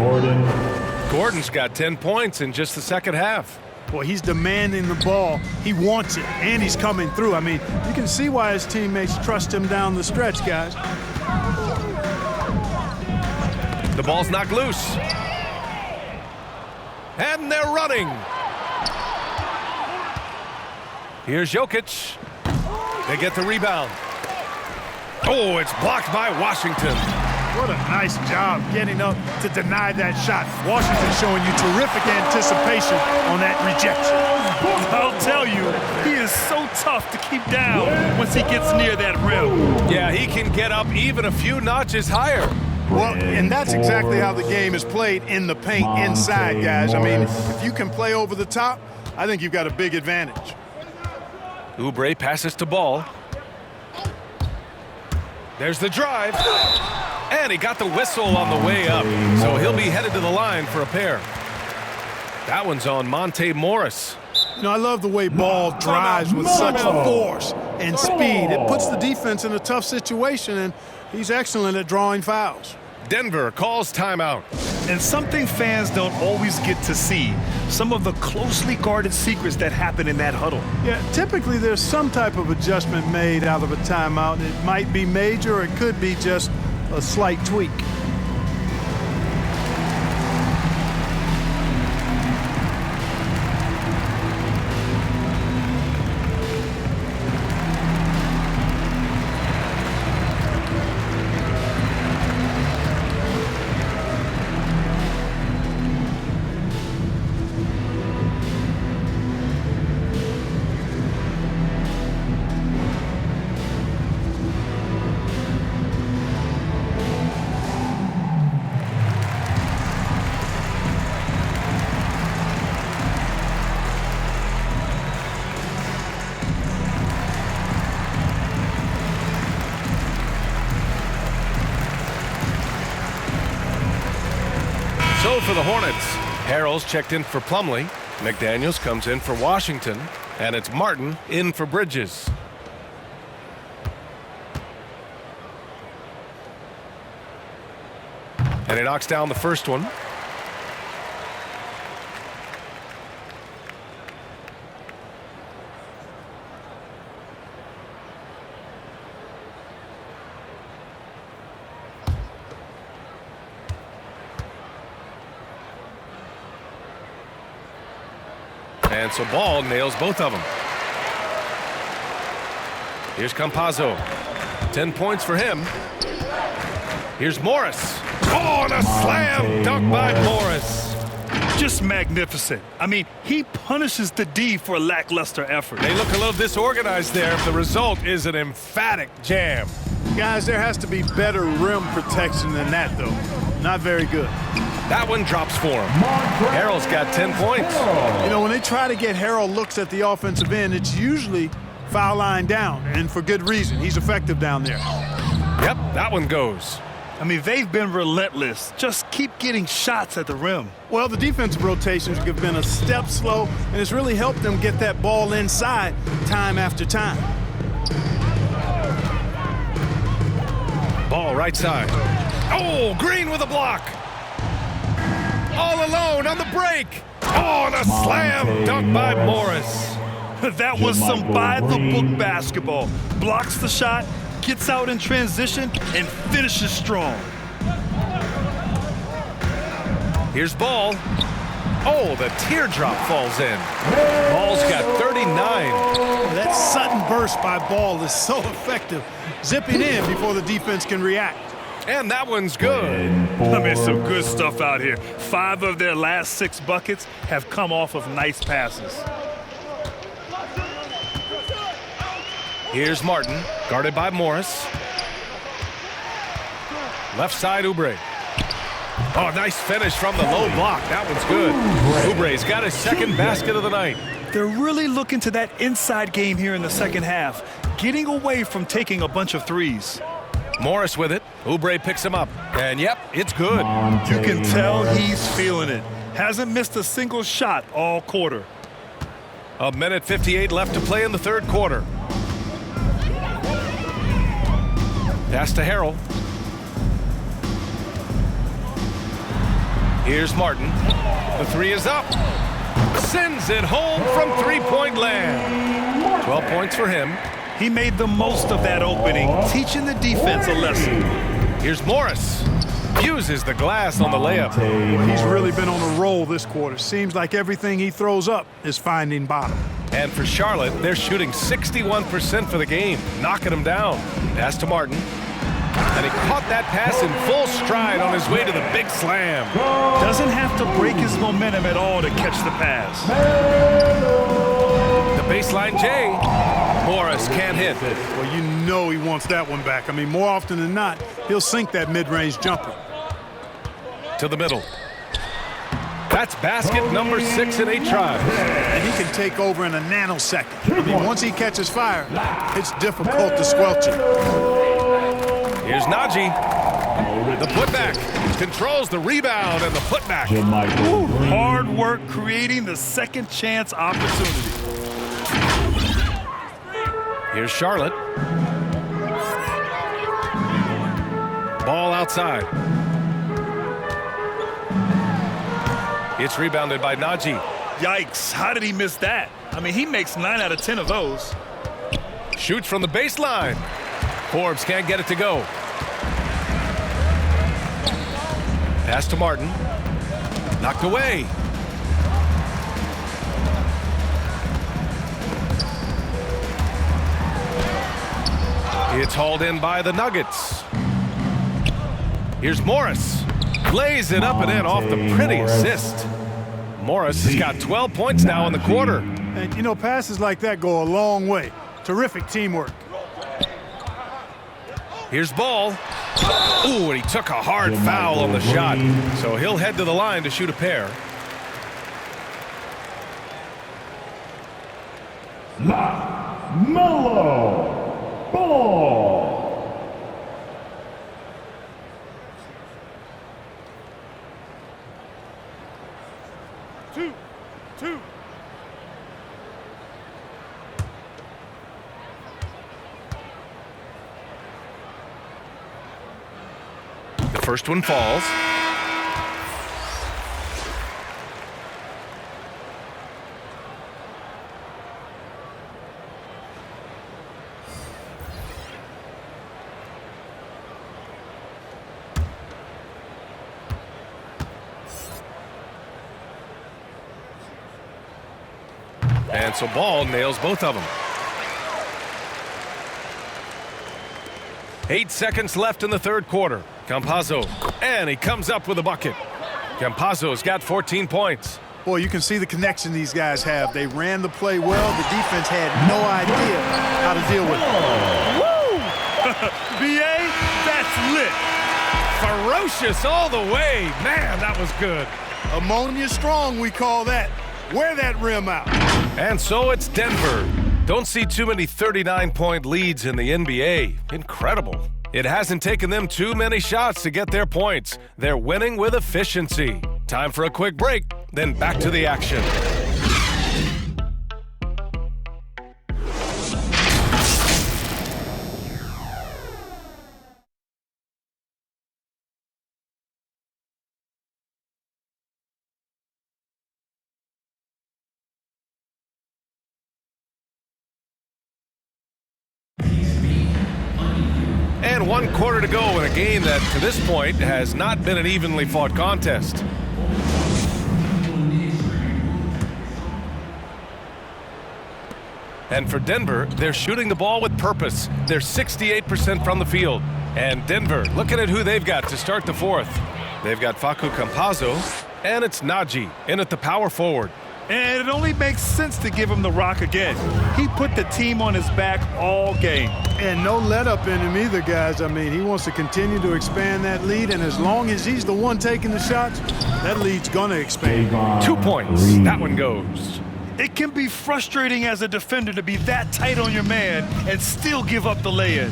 Gordon's got 10 points in just the second half. Boy, he's demanding the ball. He wants it, and he's coming through. I mean, you can see why his teammates trust him down the stretch, guys. The ball's knocked loose. And they're running. Here's Jokic. They get the rebound. Oh, it's blocked by Washington. What a nice job getting up to deny that shot. Washington showing you terrific anticipation on that rejection. I'll tell you, he is so tough to keep down once he gets near that rim. Yeah, he can get up even a few notches higher. Well, and that's exactly how the game is played in the paint inside, guys. I mean, if you can play over the top, I think you've got a big advantage. Oubre passes to Ball. There's the drive. And he got the whistle on the way up. So he'll be headed to the line for a pair. That one's on Monte Morris. You know, I love the way Ball drives with such force and speed. It puts the defense in a tough situation, and he's excellent at drawing fouls. Denver calls timeout. And something fans don't always get to see, some of the closely guarded secrets that happen in that huddle. Yeah, typically there's some type of adjustment made out of a timeout. It might be major, or it could be just a slight tweak. for the Hornets. Harrell's checked in for Plumlee. McDaniels comes in for Washington. And it's Martin in for Bridges. And he knocks down the first one. And so Ball nails both of them. Here's Campazzo. 10 points for him. Here's Morris. Oh, and a slam dunk by Morris. Just magnificent. I mean, he punishes the D for lackluster effort. They look a little disorganized there. The result is an emphatic jam. Guys, there has to be better rim protection than that, though. Not very good. That one drops for him. Harrell's got 10 points. You know, when they try to get Harrell looks at the offensive end, it's usually foul line down, and for good reason. He's effective down there. Yep, that one goes. I mean, they've been relentless. Just keep getting shots at the rim. Well, the defensive rotations have been a step slow, and it's really helped them get that ball inside time after time. Ball right side. Oh, Green with a block. All alone on the break. Oh, and a slam dunk by Morris. That was some by-the-book basketball. Blocks the shot, gets out in transition, and finishes strong. Here's Ball. Oh, the teardrop falls in. Ball's got 39. That sudden burst by Ball is so effective, zipping in before the defense can react. And that one's good. I mean, some good stuff out here. 5 of their last 6 buckets have come off of nice passes. Here's Martin, guarded by Morris. Left side, Oubre. Oh, nice finish from the low block. That one's good. Oubre's got his second basket of the night. They're really looking to that inside game here in the second half, getting away from taking a bunch of threes. Morris with it. Oubre picks him up. And yep, it's good. You can tell he's feeling it. Hasn't missed a single shot all quarter. 1:58 left to play in the third quarter. Pass to Harrell. Here's Martin. The three is up. Sends it home from three-point land. 12 points for him. He made the most of that opening, teaching the defense a lesson. Here's Morris. Uses the glass on the layup. Well, he's really been on a roll this quarter. Seems like everything he throws up is finding bottom. And for Charlotte, they're shooting 61% for the game, knocking them down. Pass to Martin. And he caught that pass in full stride on his way to the big slam. Doesn't have to break his momentum at all to catch the pass. The baseline J. Morris can't hit. Well, you know he wants that one back. I mean, more often than not, he'll sink that mid-range jumper. To the middle. That's basket number 6 in 8 tries. And he can take over in a nanosecond. I mean, once he catches fire, it's difficult to squelch it. Here's Najee. The putback. Controls the rebound and the putback. Ooh, hard work creating the second chance opportunity. Here's Charlotte. Ball outside. It's rebounded by Najee. Yikes, how did he miss that? I mean, he makes 9 out of 10 of those. Shoots from the baseline. Forbes can't get it to go. Pass to Martin. Knocked away. It's hauled in by the Nuggets. Here's Morris. Lays it up and in off the pretty assist. Morris has got 12 points now in the quarter. And, you know, passes like that go a long way. Terrific teamwork. Here's Ball. Ooh, and he took a hard foul on the shot. So he'll head to the line to shoot a pair. Melo Ball. The first one falls. And so Ball nails both of them. 8 seconds left in the third quarter. Campazzo, and he comes up with a bucket. Campazzo's got 14 points. Boy, you can see the connection these guys have. They ran the play well. The defense had no idea how to deal with it. Woo! BA, that's lit. Ferocious all the way. Man, that was good. Ammonia strong, we call that. Wear that rim out. And so it's Denver. Don't see too many 39-point leads in the NBA. Incredible. It hasn't taken them too many shots to get their points. They're winning with efficiency. Time for a quick break, then back to the action. And 1 quarter to go in a game that, to this point, has not been an evenly fought contest. And for Denver, they're shooting the ball with purpose. They're 68% from the field. And Denver, looking at who they've got to start the fourth. They've got Facu Campazzo, and it's Najee in at the power forward. And it only makes sense to give him the rock again. He put the team on his back all game. And no let up in him either, guys. I mean, he wants to continue to expand that lead, and as long as he's the one taking the shots, that lead's going to expand. 2 points. That one goes. It can be frustrating as a defender to be that tight on your man and still give up the lay-in.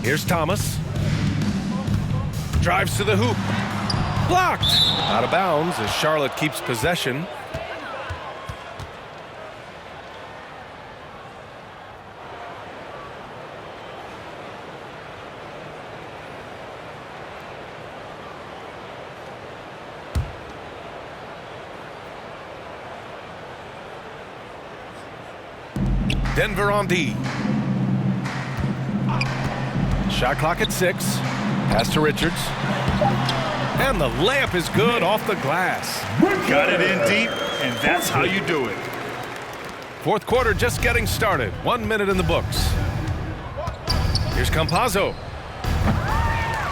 Here's Thomas. Drives to the hoop. Blocked. Out of bounds as Charlotte keeps possession. Denver on D. Shot clock at 6. Pass to Richards. And the layup is good off the glass. Got it in deep, and that's how you do it. Fourth quarter just getting started. 1 minute in the books. Here's Campazzo.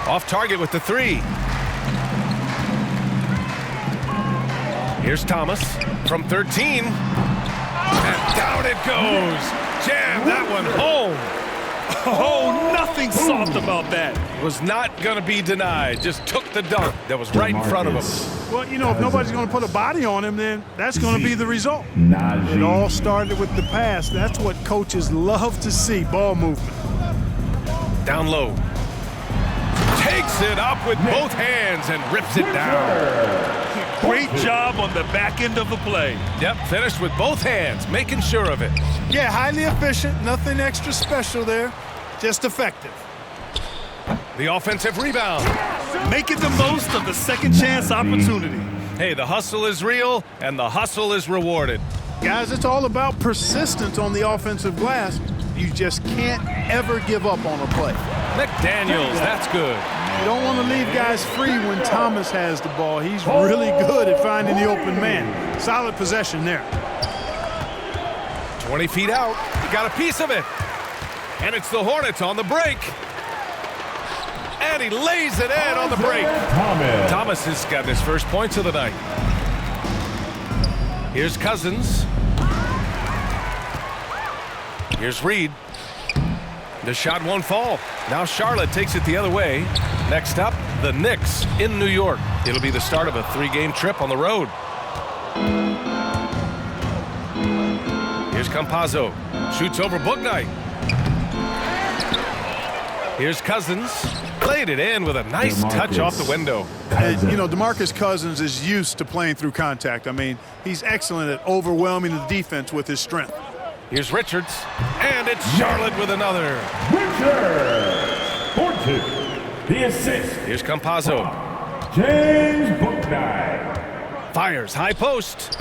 Off target with the 3. Here's Thomas from 13. And down it goes. Jam that one home. Oh, nothing soft about that. Was not going to be denied. Just took the dunk that was right in front of him. Well, you know, if nobody's going to put a body on him, then that's going to be the result. It all started with the pass. That's what coaches love to see, ball movement. Down low. Takes it up with both hands and rips it down. Great job on the back end of the play. Yep, finished with both hands, making sure of it. Yeah, highly efficient, nothing extra special there, just effective. The offensive rebound. Making the most of the second chance opportunity. Hey, the hustle is real, and the hustle is rewarded. Guys, it's all about persistence on the offensive glass. You just can't ever give up on a play. McDaniels, that's good. You don't want to leave guys free when Thomas has the ball. He's really good at finding the open man. Solid possession there. 20 feet out. He got a piece of it. And it's the Hornets on the break. And he lays it in on the break. Thomas has got his first points of the night. Here's Cousins. Here's Reed. The shot won't fall. Now Charlotte takes it the other way. Next up, the Knicks in New York. It'll be the start of a 3-game trip on the road. Here's Campazzo. Shoots over Bouknight. Here's Cousins. Played it in with a nice touch off the window. You know, DeMarcus Cousins is used to playing through contact. I mean, he's excellent at overwhelming the defense with his strength. Here's Richards, and it's Charlotte with another. Richards, 14. The assist. Here's Campazzo. James Bouknight. Fires, high post.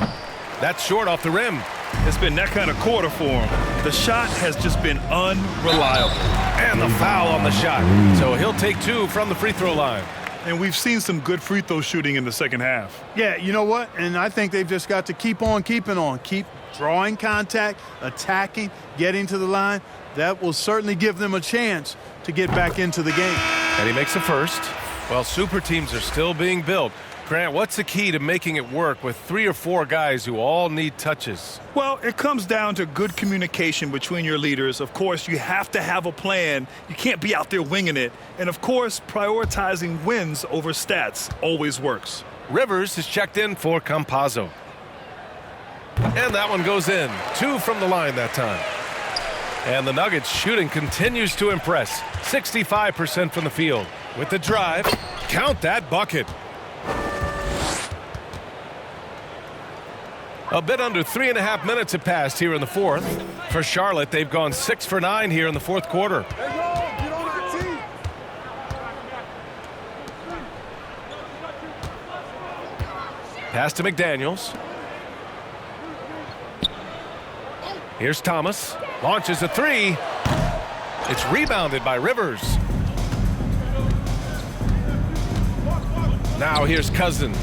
That's short off the rim. It's been that kind of quarter for him. The shot has just been unreliable. And the foul on the shot. So he'll take 2 from the free throw line. And we've seen some good free throw shooting in the second half. Yeah, you know what? And I think they've just got to keep on keeping on. Keep drawing contact, attacking, getting to the line. That will certainly give them a chance to get back into the game. And he makes the first. Well, super teams are still being built. Grant, what's the key to making it work with 3 or 4 guys who all need touches? Well, it comes down to good communication between your leaders. Of course, you have to have a plan. You can't be out there winging it. And of course, prioritizing wins over stats always works. Rivers is checked in for Campazzo. And that one goes in. 2 from the line that time. And the Nuggets shooting continues to impress. 65% from the field. With the drive, count that bucket. A bit under 3.5 minutes have passed here in the fourth. For Charlotte, they've gone 6 for 9 here in the fourth quarter. Pass to McDaniels. Here's Thomas. Launches a 3. It's rebounded by Rivers. Now here's Cousins.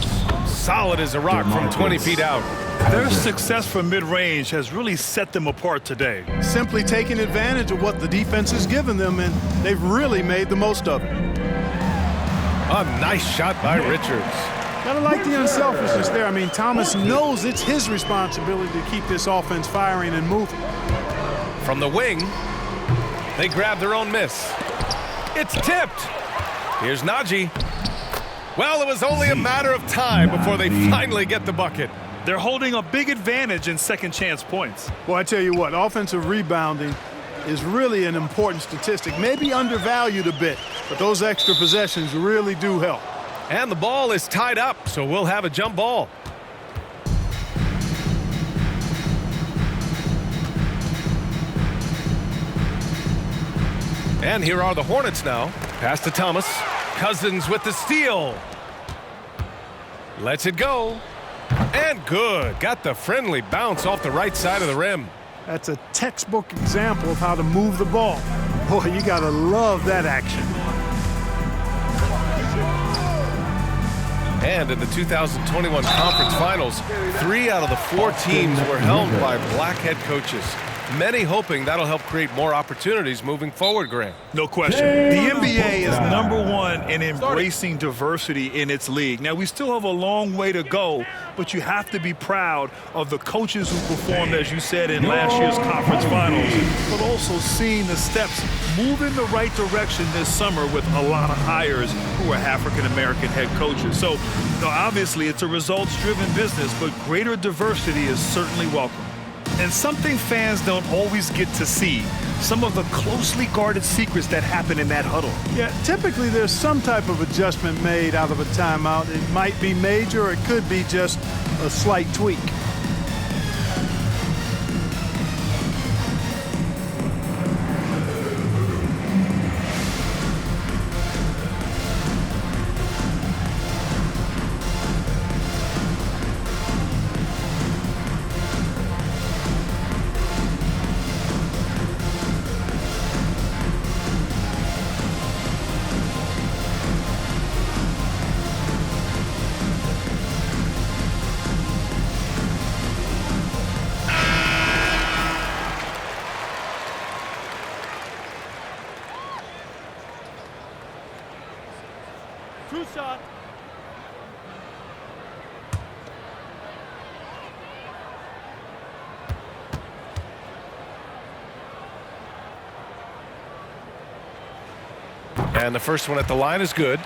Solid as a rock from 20 feet out. Their success from mid-range has really set them apart today. Simply taking advantage of what the defense has given them, and they've really made the most of it. A nice shot by Richards. Gotta like the unselfishness there. I mean, Thomas knows it's his responsibility to keep this offense firing and moving. From the wing, they grab their own miss. It's tipped. Here's Najee. Well, it was only a matter of time before they finally get the bucket. They're holding a big advantage in second chance points. Well, I tell you what, offensive rebounding is really an important statistic. Maybe undervalued a bit, but those extra possessions really do help. And the ball is tied up, so we'll have a jump ball. And here are the Hornets now. Pass to Thomas. Cousins with the steal. Lets it go. And good. Got the friendly bounce off the right side of the rim. That's a textbook example of how to move the ball. Boy, you gotta love that action. And in the 2021 conference finals, 3 out of the 4 teams were held by black head coaches. Many hoping that'll help create more opportunities moving forward, Grant. No question. The NBA is #1 in embracing diversity in its league. Now, we still have a long way to go, but you have to be proud of the coaches who performed, as you said, in last year's conference finals, but also seeing the steps move in the right direction this summer with a lot of hires who are African-American head coaches. So, obviously, it's a results-driven business, but greater diversity is certainly welcome. And something fans don't always get to see, some of the closely guarded secrets that happen in that huddle. Yeah, typically there's some type of adjustment made out of a timeout. It might be major, or it could be just a slight tweak. True shot. And the first one at the line is good.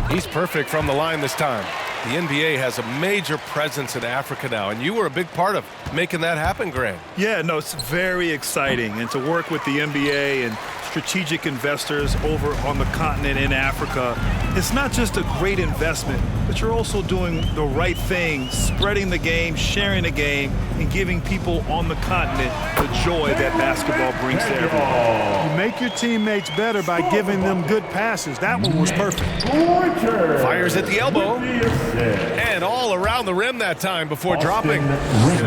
He's perfect from the line this time. The NBA has a major presence in Africa now, and you were a big part of making that happen, Grant. Yeah, no, it's very exciting. And to work with the NBA and strategic investors over on the continent in Africa, it's not just a great investment, but you're also doing the right thing, spreading the game, sharing the game, and giving people on the continent the joy that basketball brings to everyone. You make your teammates better by giving them good passes. That one was perfect. Fires at the elbow. And all around the rim that time before dropping.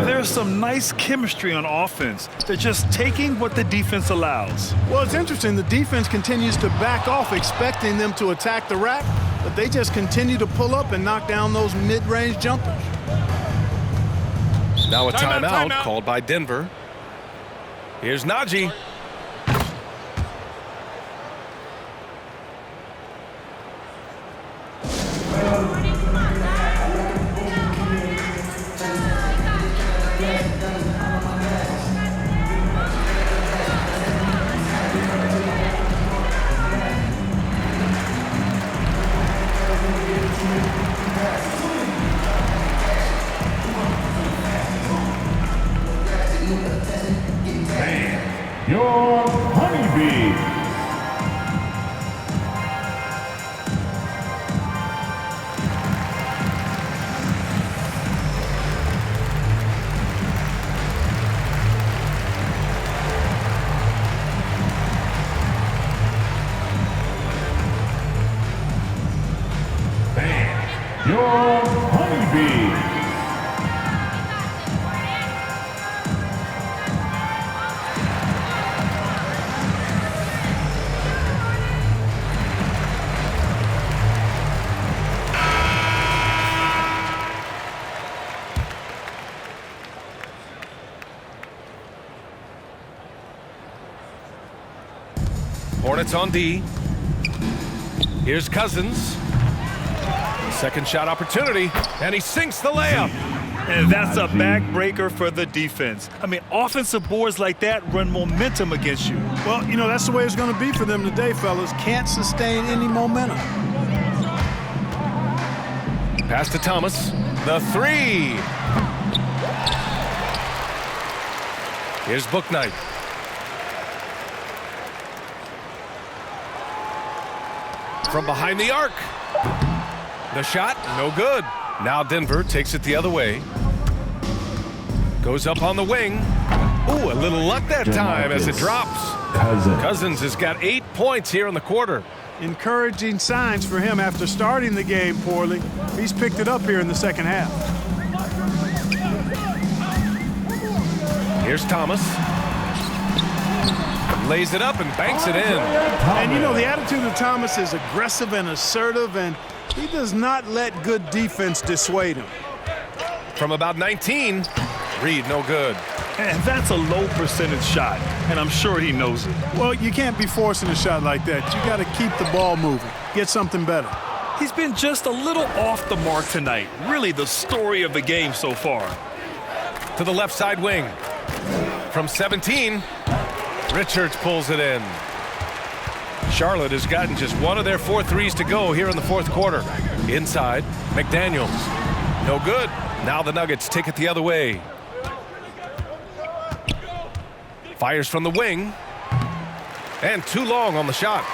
There's some nice chemistry on offense. They're just taking what the defense allows. Well, it's interesting. The defense continues to back off, expecting them to attack the rack, but they just continue to pull up and knock down those mid-range jumpers. Now a timeout called by Denver. Here's Najee. Your honeybee. Your honeybee. Hornets on D. Here's Cousins. Second shot opportunity, and he sinks the layup. And that's a backbreaker for the defense. I mean, offensive boards like that run momentum against you. Well, you know, that's the way it's going to be for them today, fellas. Can't sustain any momentum. Pass to Thomas. The three. Here's Bouknight. From behind the arc. The shot, no good. Now Denver takes it the other way. Goes up on the wing. Ooh, a little luck that time as it drops. Cousins has got 8 points here in the quarter. Encouraging signs for him after starting the game poorly. He's picked it up here in the second half. Here's Thomas. Lays it up and banks it in. And you know, the attitude of Thomas is aggressive and assertive, and he does not let good defense dissuade him. From about 19, Reed, no good. And that's a low percentage shot, and I'm sure he knows it. Well, you can't be forcing a shot like that. You got to keep the ball moving, get something better. He's been just a little off the mark tonight. Really the story of the game so far. To the left side wing. From 17, Richards pulls it in. Charlotte has gotten just one of their 4 threes to go here in the fourth quarter. Inside, McDaniels. No good. Now the Nuggets take it the other way. Fires from the wing. And too long on the shot.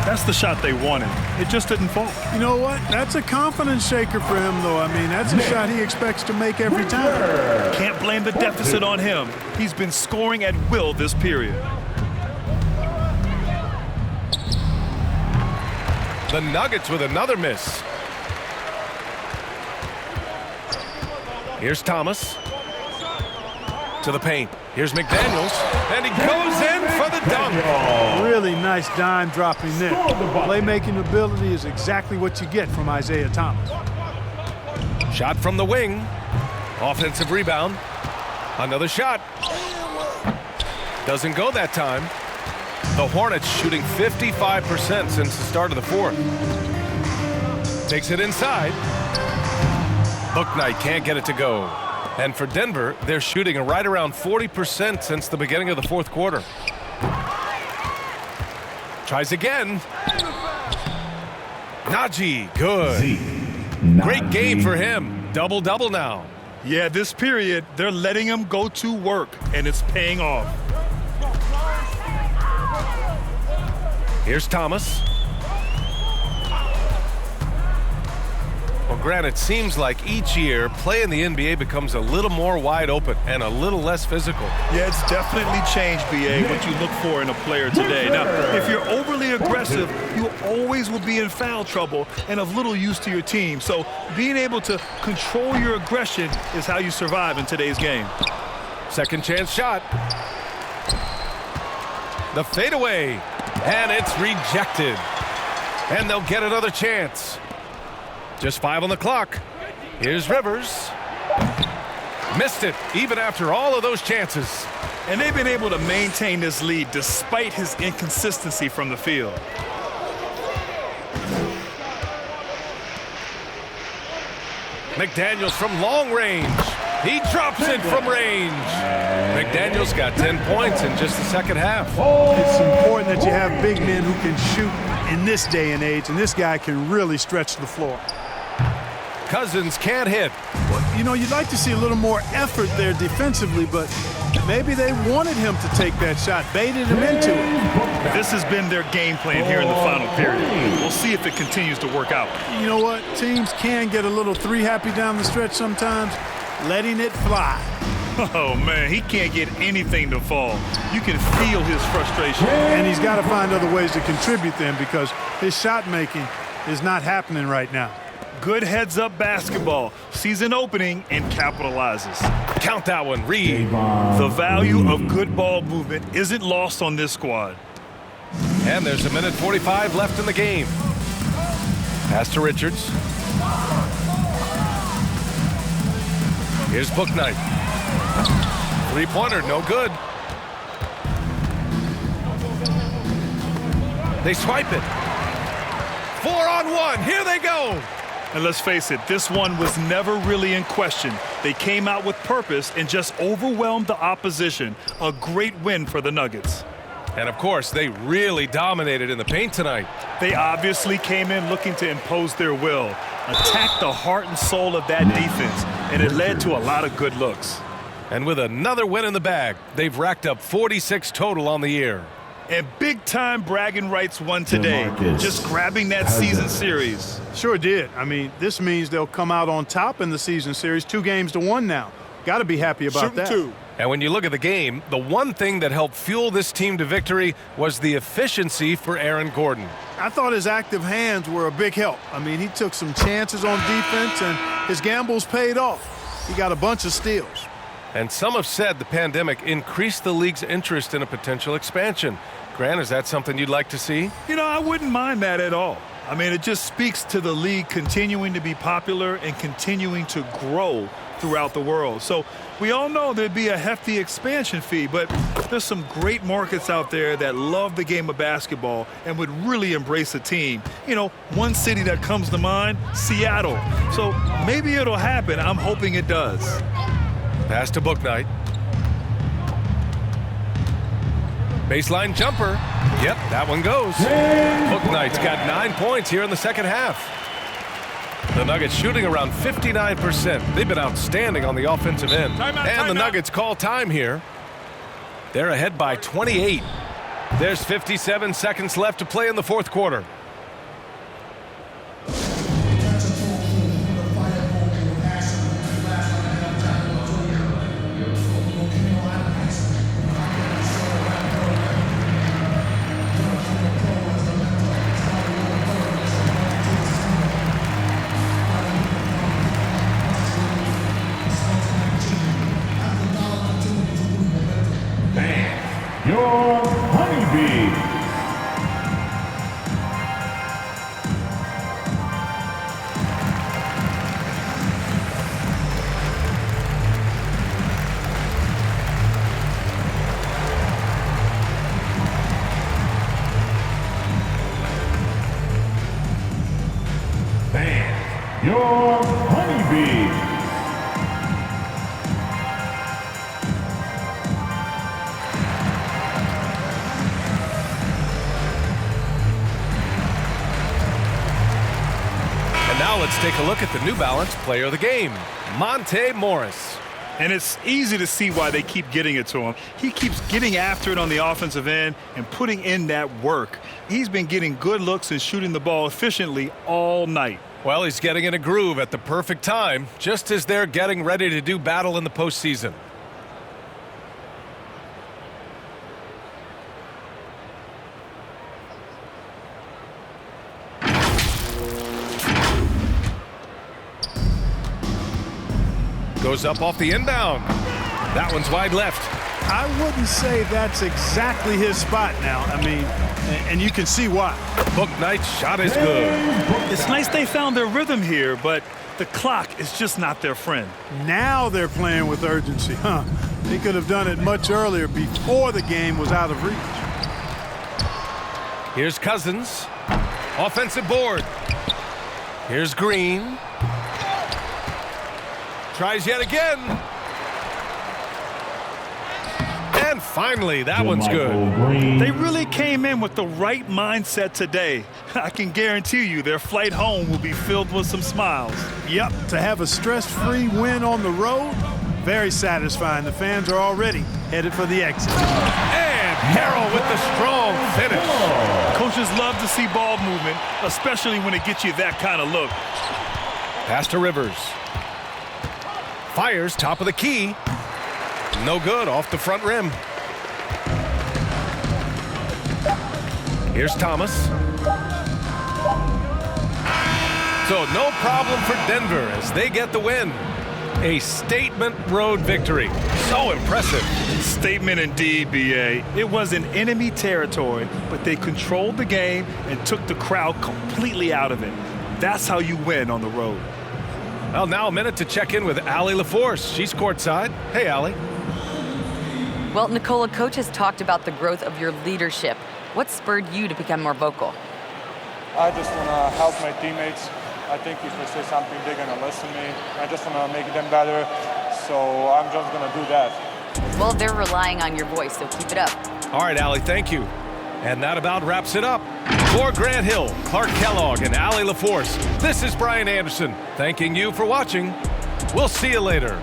That's the shot they wanted. It just didn't fall. You know what? That's a confidence shaker for him, though. I mean, that's a shot he expects to make every time. Can't blame the deficit on him. He's been scoring at will this period. The Nuggets with another miss. Here's Thomas. To the paint. Here's McDaniels. And he goes in for the dunk. Really nice dime dropping there. Playmaking ability is exactly what you get from Isaiah Thomas. Shot from the wing. Offensive rebound. Another shot. Doesn't go that time. The Hornets shooting 55% since the start of the fourth. Takes it inside. Bouknight can't get it to go. And for Denver, they're shooting right around 40% since the beginning of the fourth quarter. Tries again. Najee, good. Great game for him. Double-double now. Yeah, this period, they're letting him go to work, and it's paying off. Here's Thomas. Well, Grant, it seems like each year, play in the NBA becomes a little more wide open and a little less physical. Yeah, it's definitely changed, BA, what you look for in a player today. Now, if you're overly aggressive, you always will be in foul trouble and of little use to your team. So being able to control your aggression is how you survive in today's game. Second chance shot. The fadeaway, and it's rejected. And they'll get another chance. Just 5 on the clock. Here's Rivers. Missed it, even after all of those chances. And they've been able to maintain this lead despite his inconsistency from the field. McDaniels from long range. He drops it from range. McDaniels got 10 points in just the second half. It's important that you have big men who can shoot in this day and age, and this guy can really stretch the floor. Cousins can't hit. Well, you know, you'd like to see a little more effort there defensively, but maybe they wanted him to take that shot, baited him into it. This has been their game plan here in the final period. We'll see if it continues to work out. You know what? Teams can get a little three-happy down the stretch sometimes, letting it fly. Oh, man, he can't get anything to fall. You can feel his frustration. And he's got to find other ways to contribute then because his shot making is not happening right now. Good heads-up basketball. Season opening and capitalizes. Count that one, Reed. The value of good ball movement isn't lost on this squad. And there's 1:45 left in the game. Pass to Richards. Here's Bouknight. Three-pointer, no good. They swipe it. 4-on-1, here they go. And let's face it, this one was never really in question. They came out with purpose and just overwhelmed the opposition. A great win for the Nuggets. And of course, they really dominated in the paint tonight. They obviously came in looking to impose their will, attack the heart and soul of that defense, and it led to a lot of good looks. And with another win in the bag, they've racked up 46 total on the year. And big-time bragging rights won today, just grabbing that season series. Sure did. I mean, this means they'll come out on top in the season series, 2-1 now. Got to be happy about that. And when you look at the game, the one thing that helped fuel this team to victory was the efficiency for Aaron Gordon. I thought his active hands were a big help. I mean, he took some chances on defense, and his gambles paid off. He got a bunch of steals. And some have said the pandemic increased the league's interest in a potential expansion. Grant, is that something you'd like to see? You know, I wouldn't mind that at all. I mean, it just speaks to the league continuing to be popular and continuing to grow throughout the world. So we all know there'd be a hefty expansion fee, but there's some great markets out there that love the game of basketball and would really embrace a team. You know, one city that comes to mind, Seattle. So maybe it'll happen. I'm hoping it does. Pass to Bouknight. Baseline jumper. Yep, that one goes. Bouknight's got 9 points here in the second half. The Nuggets shooting around 59%. They've been outstanding on the offensive end. And the Nuggets call time here. They're ahead by 28. There's 57 seconds left to play in the fourth quarter. Your honeybee. And your honeybee. Now let's take a look at the New Balance player of the game, Monte Morris. And it's easy to see why they keep getting it to him. He keeps getting after it on the offensive end and putting in that work. He's been getting good looks and shooting the ball efficiently all night. Well, he's getting in a groove at the perfect time, just as they're getting ready to do battle in the postseason. Goes up off the inbound. That one's wide left. I wouldn't say that's exactly his spot now. I mean, and you can see why. Bouknight's shot is good. It's nice they found their rhythm here, but the clock is just not their friend. Now they're playing with urgency, huh? They could have done it much earlier before the game was out of reach. Here's Cousins. Offensive board. Here's Green. Tries yet again. And finally, that one's good. They really came in with the right mindset today. I can guarantee you their flight home will be filled with some smiles. Yep, to have a stress-free win on the road, very satisfying. The fans are already headed for the exit. And Harrell with the strong finish. Coaches love to see ball movement, especially when it gets you that kind of look. Pass to Rivers. Fires top of the key. No good, off the front rim. Here's Thomas. So no problem for Denver as they get the win. A statement road victory. So impressive. Statement indeed, B.A. It was in enemy territory, but they controlled the game and took the crowd completely out of it. That's how you win on the road. Well, now a minute to check in with Allie LaForce. She's courtside. Hey, Allie. Well, Nicola, coach has talked about the growth of your leadership. What spurred you to become more vocal? I just want to help my teammates. I think if I say something, they're going to listen to me. I just want to make them better, so I'm just going to do that. Well, they're relying on your voice, so keep it up. All right, Allie, thank you. And that about wraps it up. For Grant Hill, Clark Kellogg, and Allie LaForce, this is Brian Anderson, thanking you for watching. We'll see you later.